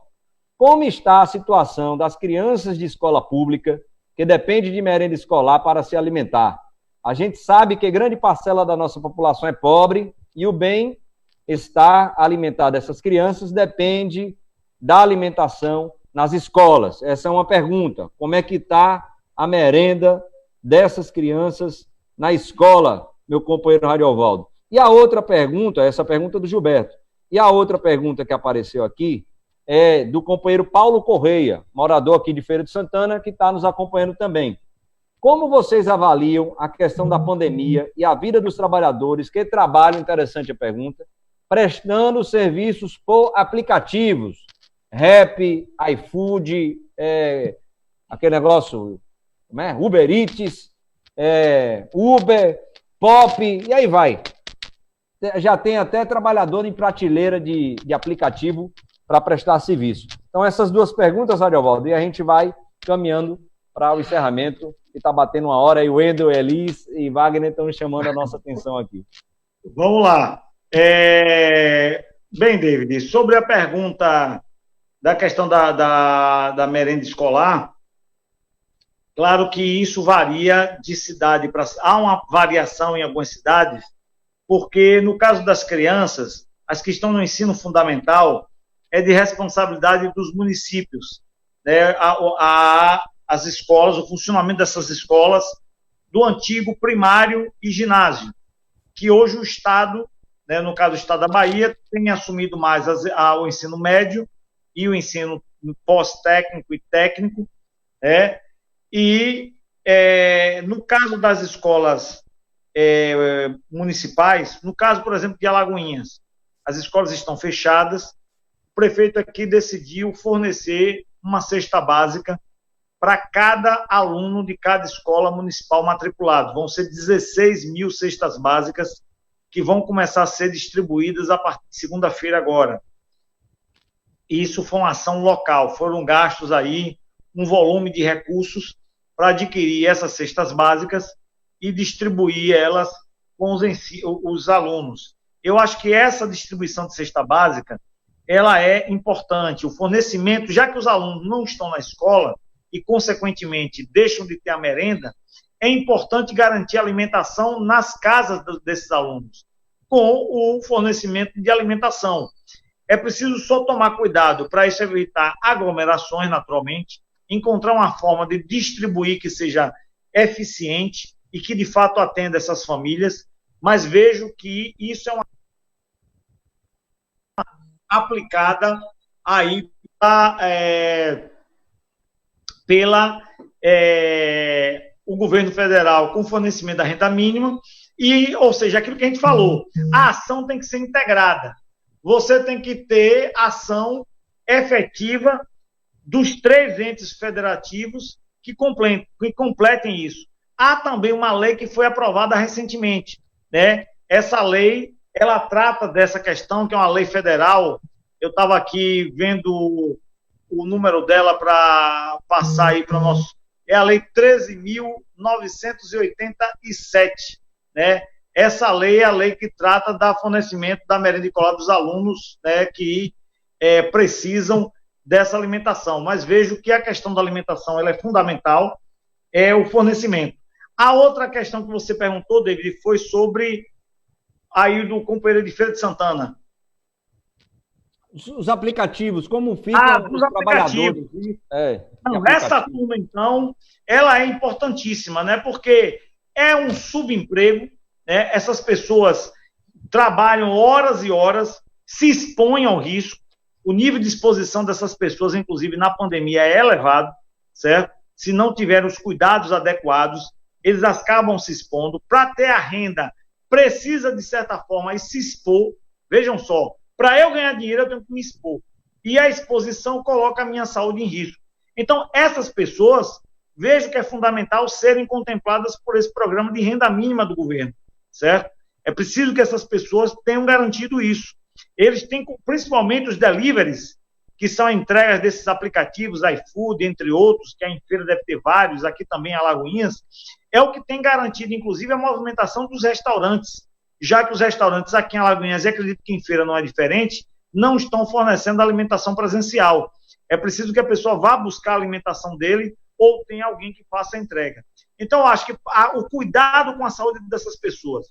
Como está a situação das crianças de escola pública que dependem de merenda escolar para se alimentar? A gente sabe que grande parcela da nossa população é pobre e o bem-estar alimentar dessas crianças depende da alimentação nas escolas. Essa é uma pergunta. Como é que está a merenda dessas crianças na escola, meu companheiro Radiovaldo. E a outra pergunta, essa pergunta do Gilberto, e a outra pergunta que apareceu aqui é do companheiro Paulo Correia, morador aqui de Feira de Santana, que está nos acompanhando também. Como vocês avaliam a questão da pandemia e a vida dos trabalhadores que trabalham, interessante a pergunta, prestando serviços por aplicativos, Rap, iFood, aquele negócio, Uber Eats, Uber, Pop, e aí vai. Já tem até trabalhador em prateleira de aplicativo para prestar serviço. Então, essas duas perguntas, Radiovaldo, e a gente vai caminhando para o encerramento, que está batendo uma hora, e o Wendel, Elis e Wagner estão chamando a nossa atenção aqui. Vamos lá. Bem, David, sobre a pergunta da questão da merenda escolar, claro que isso varia de cidade para cidade. Há uma variação em algumas cidades, porque no caso das crianças, as que estão no ensino fundamental, é de responsabilidade dos municípios, né? As escolas, o funcionamento dessas escolas, do antigo primário e ginásio, que hoje o Estado, né, no caso do Estado da Bahia, tem assumido mais o ensino médio e o ensino pós-técnico e técnico, no caso das escolas municipais, no caso, por exemplo, de Alagoinhas, as escolas estão fechadas, o prefeito aqui decidiu fornecer uma cesta básica para cada aluno de cada escola municipal matriculado. Vão ser 16 mil cestas básicas que vão começar a ser distribuídas a partir de segunda-feira agora. Isso foi uma ação local, foram gastos aí um volume de recursos para adquirir essas cestas básicas e distribuir elas com os alunos. Eu acho que essa distribuição de cesta básica, ela é importante. O fornecimento, já que os alunos não estão na escola e, consequentemente, deixam de ter a merenda, é importante garantir a alimentação nas casas desses alunos, com o fornecimento de alimentação. É preciso só tomar cuidado para isso evitar aglomerações, naturalmente, encontrar uma forma de distribuir que seja eficiente e que, de fato, atenda essas famílias, mas vejo que isso é uma aplicada aí o governo federal com fornecimento da renda mínima, ou seja, aquilo que a gente falou, a ação tem que ser integrada. Você tem que ter ação efetiva dos 3 entes federativos que completem isso. Há também uma lei que foi aprovada recentemente, né? Essa lei, ela trata dessa questão, que é uma lei federal. Eu estava aqui vendo o número dela para passar aí para o nosso... É a Lei 13.987, né? Essa lei é a lei que trata do fornecimento da merenda escolar dos alunos, né, que precisam dessa alimentação. Mas vejo que a questão da alimentação ela é fundamental, é o fornecimento. A outra questão que você perguntou, David, foi sobre aí do companheiro de Feira de Santana. Os aplicativos, como ficam os trabalhadores? Não, essa turma, então, ela é importantíssima, né? Porque é um subemprego, né? Essas pessoas trabalham horas e horas, se expõem ao risco, o nível de exposição dessas pessoas, inclusive na pandemia, é elevado, certo? Se não tiverem os cuidados adequados, eles acabam se expondo. Para ter a renda, precisa, de certa forma, se expor. Vejam só, para eu ganhar dinheiro, eu tenho que me expor. E a exposição coloca a minha saúde em risco. Então, essas pessoas, vejo que é fundamental serem contempladas por esse programa de renda mínima do governo, certo? É preciso que essas pessoas tenham garantido isso. Eles têm, principalmente os deliveries, que são entregas desses aplicativos, iFood, entre outros, que em Feira deve ter vários, aqui também em Alagoinhas, é o que tem garantido, inclusive, a movimentação dos restaurantes, já que os restaurantes aqui em Alagoinhas, e acredito que em Feira não é diferente, não estão fornecendo alimentação presencial. É preciso que a pessoa vá buscar a alimentação dele ou tenha alguém que faça a entrega. Então, eu acho que o cuidado com a saúde dessas pessoas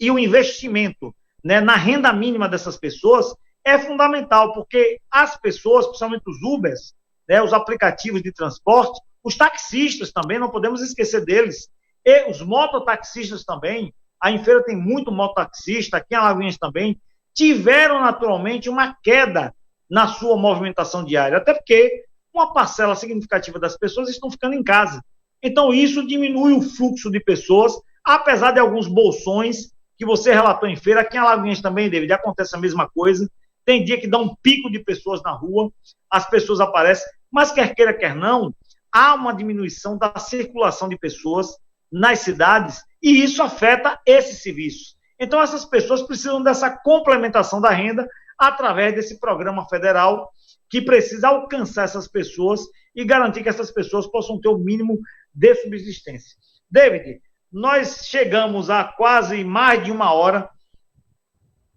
e o investimento, né, na renda mínima dessas pessoas é fundamental, porque as pessoas, principalmente os Ubers, né, os aplicativos de transporte, os taxistas também, não podemos esquecer deles, E os mototaxistas também, a em Feira tem muito mototaxista, aqui em Alagoinhas também, tiveram naturalmente uma queda na sua movimentação diária, até porque uma parcela significativa das pessoas estão ficando em casa. Então, isso diminui o fluxo de pessoas, apesar de alguns bolsões que você relatou em Feira, aqui em Alagoinhas também, David, acontece a mesma coisa. Tem dia que dá um pico de pessoas na rua, as pessoas aparecem, mas quer queira, quer não, há uma diminuição da circulação de pessoas nas cidades e isso afeta esses serviços. Então, essas pessoas precisam dessa complementação da renda através desse programa federal que precisa alcançar essas pessoas e garantir que essas pessoas possam ter o mínimo de subsistência. David, nós chegamos a quase mais de uma hora,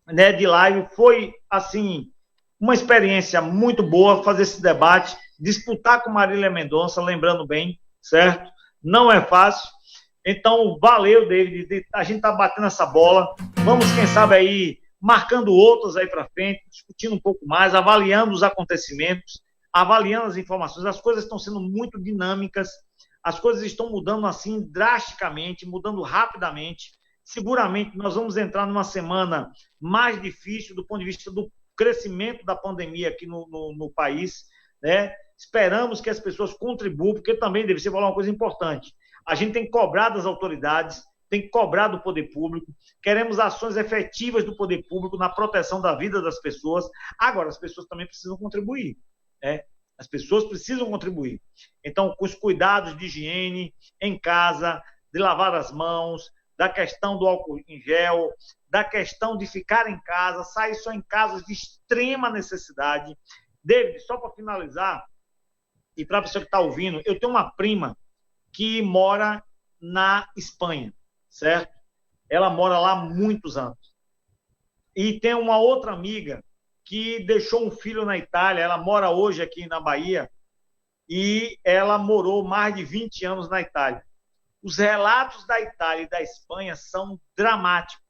né, de live. Foi, assim, uma experiência muito boa fazer esse debate, disputar com Marília Mendonça, lembrando bem, certo? Não é fácil. Então, valeu, David, a gente tá batendo essa bola. Vamos, quem sabe, aí, marcando outras aí para frente, discutindo um pouco mais, avaliando os acontecimentos, avaliando as informações. As coisas estão sendo muito dinâmicas, as coisas estão mudando, assim, drasticamente, mudando rapidamente. Seguramente, nós vamos entrar numa semana mais difícil do ponto de vista do crescimento da pandemia aqui no país, né? Esperamos que as pessoas contribuam, porque também deve ser falar uma coisa importante. A gente tem cobrado das autoridades, tem cobrado do poder público, queremos ações efetivas do poder público na proteção da vida das pessoas. Agora, as pessoas também precisam contribuir, né? As pessoas precisam contribuir. Então, com os cuidados de higiene em casa, de lavar as mãos, da questão do álcool em gel, da questão de ficar em casa, sair só em casos de extrema necessidade. David, só para finalizar, e para a pessoa que está ouvindo, eu tenho uma prima que mora na Espanha, certo? Ela mora lá há muitos anos. E tem uma outra amiga que deixou um filho na Itália, ela mora hoje aqui na Bahia, e ela morou mais de 20 anos na Itália. Os relatos da Itália e da Espanha são dramáticos.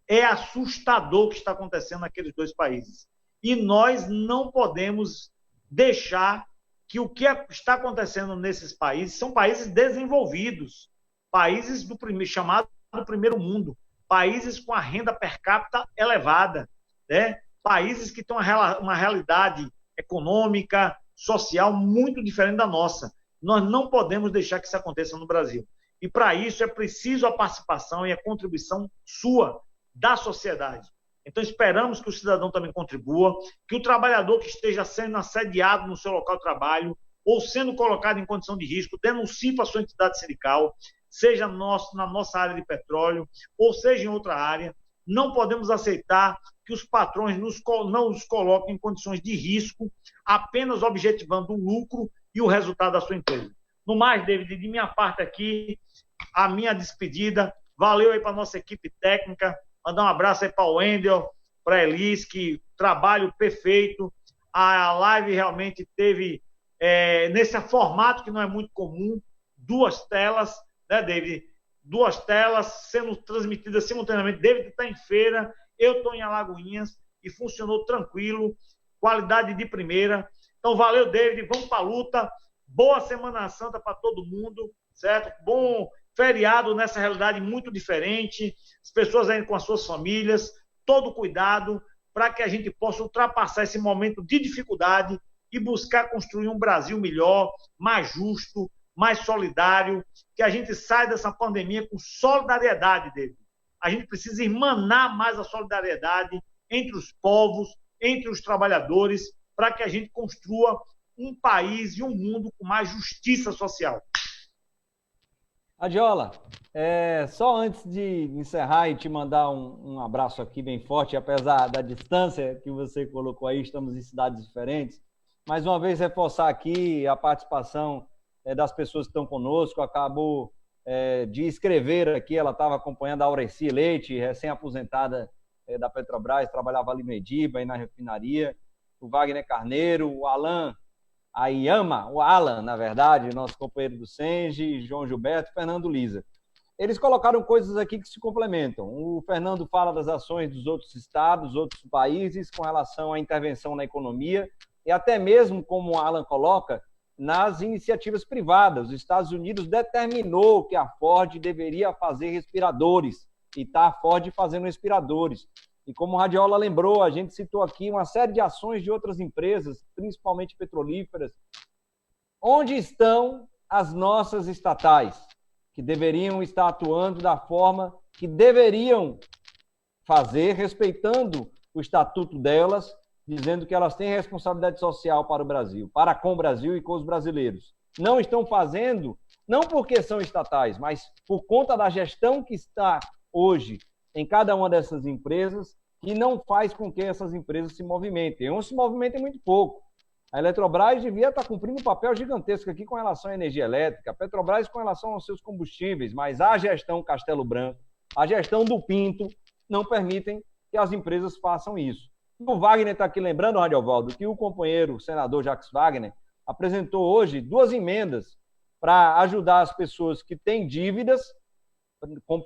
É assustador o que está acontecendo naqueles dois países. E nós não podemos deixar que o que está acontecendo nesses países são países desenvolvidos, países do chamado primeiro mundo, países com a renda per capita elevada, né? Países que têm uma realidade econômica, social muito diferente da nossa. Nós não podemos deixar que isso aconteça no Brasil. E para isso é preciso a participação e a contribuição sua, da sociedade. Então esperamos que o cidadão também contribua, que o trabalhador que esteja sendo assediado no seu local de trabalho ou sendo colocado em condição de risco, denuncie para a sua entidade sindical, seja na nossa área de petróleo ou seja em outra área. Não podemos aceitar que os patrões não nos coloquem em condições de risco, apenas objetivando o lucro e o resultado da sua empresa. No mais, David, de minha parte aqui, a minha despedida. Valeu aí para a nossa equipe técnica. Mandar um abraço aí para o Wendel, para a Elis, que trabalho perfeito. A live realmente teve, nesse formato que não é muito comum, 2 telas, né, David? 2 telas sendo transmitidas simultaneamente. David está em Feira, eu estou em Alagoinhas e funcionou tranquilo, qualidade de primeira. Então, valeu, David, vamos para a luta. Boa Semana Santa para todo mundo, certo? Bom feriado nessa realidade muito diferente, as pessoas ainda com as suas famílias, todo cuidado para que a gente possa ultrapassar esse momento de dificuldade e buscar construir um Brasil melhor, mais justo, mais solidário, que a gente saia dessa pandemia com solidariedade, David. A gente precisa irmanar mais a solidariedade entre os povos, entre os trabalhadores, para que a gente construa um país e um mundo com mais justiça social. Adiola, só antes de encerrar e te mandar um abraço aqui bem forte, apesar da distância que você colocou aí, estamos em cidades diferentes, mais uma vez reforçar aqui a participação das pessoas que estão conosco. Acabou de escrever aqui, ela estava acompanhando a Aureci Leite, recém-aposentada da Petrobras, trabalhava ali no Ediba e na refinaria, o Wagner Carneiro, o Alan Ayama, o Alan, na verdade, nosso companheiro do Senge, João Gilberto, Fernando Lisa. Eles colocaram coisas aqui que se complementam. O Fernando fala das ações dos outros estados, outros países, com relação à intervenção na economia, e até mesmo, como o Alan coloca, nas iniciativas privadas. Os Estados Unidos determinou que a Ford deveria fazer respiradores, e está a Ford fazendo respiradores. E como o Radiola lembrou, a gente citou aqui uma série de ações de outras empresas, principalmente petrolíferas. Onde estão as nossas estatais, que deveriam estar atuando da forma que deveriam fazer, respeitando o estatuto delas, dizendo que elas têm responsabilidade social para o Brasil, para com o Brasil e com os brasileiros. Não estão fazendo, não porque são estatais, mas por conta da gestão que está hoje em cada uma dessas empresas, que não faz com que essas empresas se movimentem. Ou se movimentem muito pouco. A Eletrobras devia estar cumprindo um papel gigantesco aqui com relação à energia elétrica, a Petrobras com relação aos seus combustíveis, mas a gestão Castelo Branco, a gestão do Pinto, não permitem que as empresas façam isso. O Wagner está aqui lembrando, Radiovaldo, que o companheiro senador Jacques Wagner apresentou hoje 2 emendas para ajudar as pessoas que têm dívidas,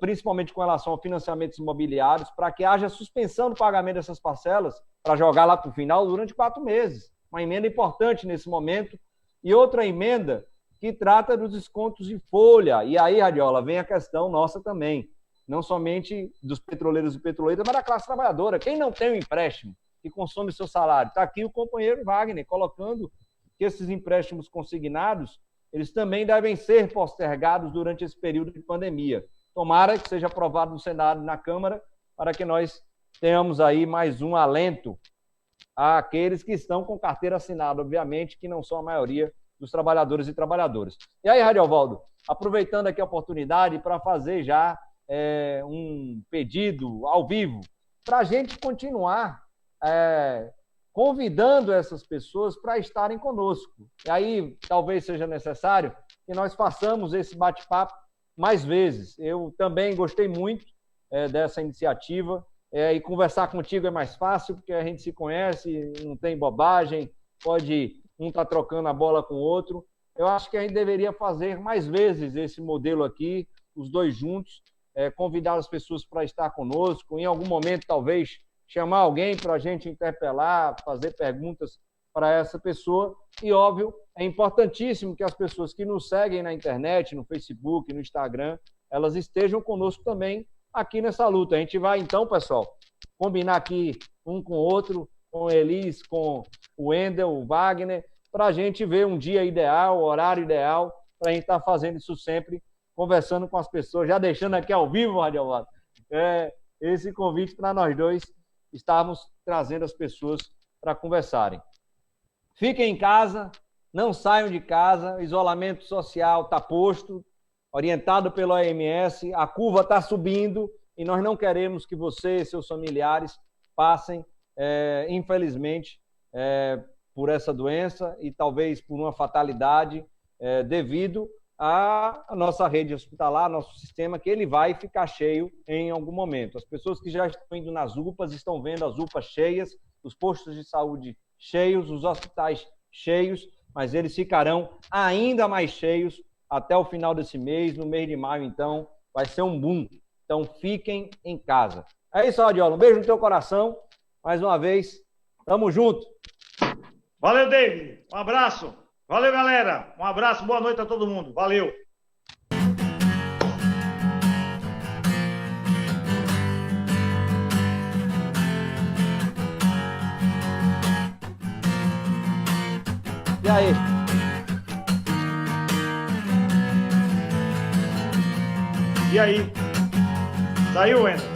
principalmente com relação a financiamentos imobiliários, para que haja suspensão do pagamento dessas parcelas, para jogar lá para o final durante 4 meses. Uma emenda importante nesse momento. E outra emenda que trata dos descontos de folha. E aí, Radiola, vem a questão nossa também. Não somente dos petroleiros e petroleiras, mas da classe trabalhadora. Quem não tem um empréstimo que consome seu salário? Está aqui o companheiro Wagner colocando que esses empréstimos consignados, eles também devem ser postergados durante esse período de pandemia. Tomara que seja aprovado no Senado e na Câmara, para que nós tenhamos aí mais um alento àqueles que estão com carteira assinada, obviamente, que não são a maioria dos trabalhadores e trabalhadoras. E aí, Radiovaldo, aproveitando aqui a oportunidade para fazer já um pedido ao vivo, para a gente continuar convidando essas pessoas para estarem conosco. E aí, talvez seja necessário que nós façamos esse bate-papo mais vezes. Eu também gostei muito dessa iniciativa, e conversar contigo é mais fácil, porque a gente se conhece, não tem bobagem, pode um estar trocando a bola com o outro. Eu acho que a gente deveria fazer mais vezes esse modelo aqui, os dois juntos, convidar as pessoas para estar conosco, em algum momento, talvez, chamar alguém para a gente interpelar, fazer perguntas para essa pessoa. E, óbvio, é importantíssimo que as pessoas que nos seguem na internet, no Facebook, no Instagram, elas estejam conosco também aqui nessa luta. A gente vai, então, pessoal, combinar aqui um com o outro, com o Elis, com o Wendel, o Wagner, para a gente ver um dia ideal, horário ideal, para a gente estar fazendo isso sempre, conversando com as pessoas, já deixando aqui ao vivo, Radiovaldo, esse convite para nós dois estarmos trazendo as pessoas para conversarem. Fiquem em casa, não saiam de casa, o isolamento social está posto, orientado pela OMS, a curva está subindo e nós não queremos que você e seus familiares passem, infelizmente, por essa doença e talvez por uma fatalidade devido à nossa rede hospitalar, nosso sistema, que ele vai ficar cheio em algum momento. As pessoas que já estão indo nas UPAs estão vendo as UPAs cheias, os postos de saúde cheios, os hospitais cheios, mas eles ficarão ainda mais cheios até o final desse mês, no mês de maio, então, vai ser um boom. Então, fiquem em casa. É isso, Radiola. Um beijo no teu coração. Mais uma vez, tamo junto. Valeu, David. Um abraço. Valeu, galera. Um abraço, boa noite a todo mundo. Valeu. E aí? E aí? Saiu, Wendel?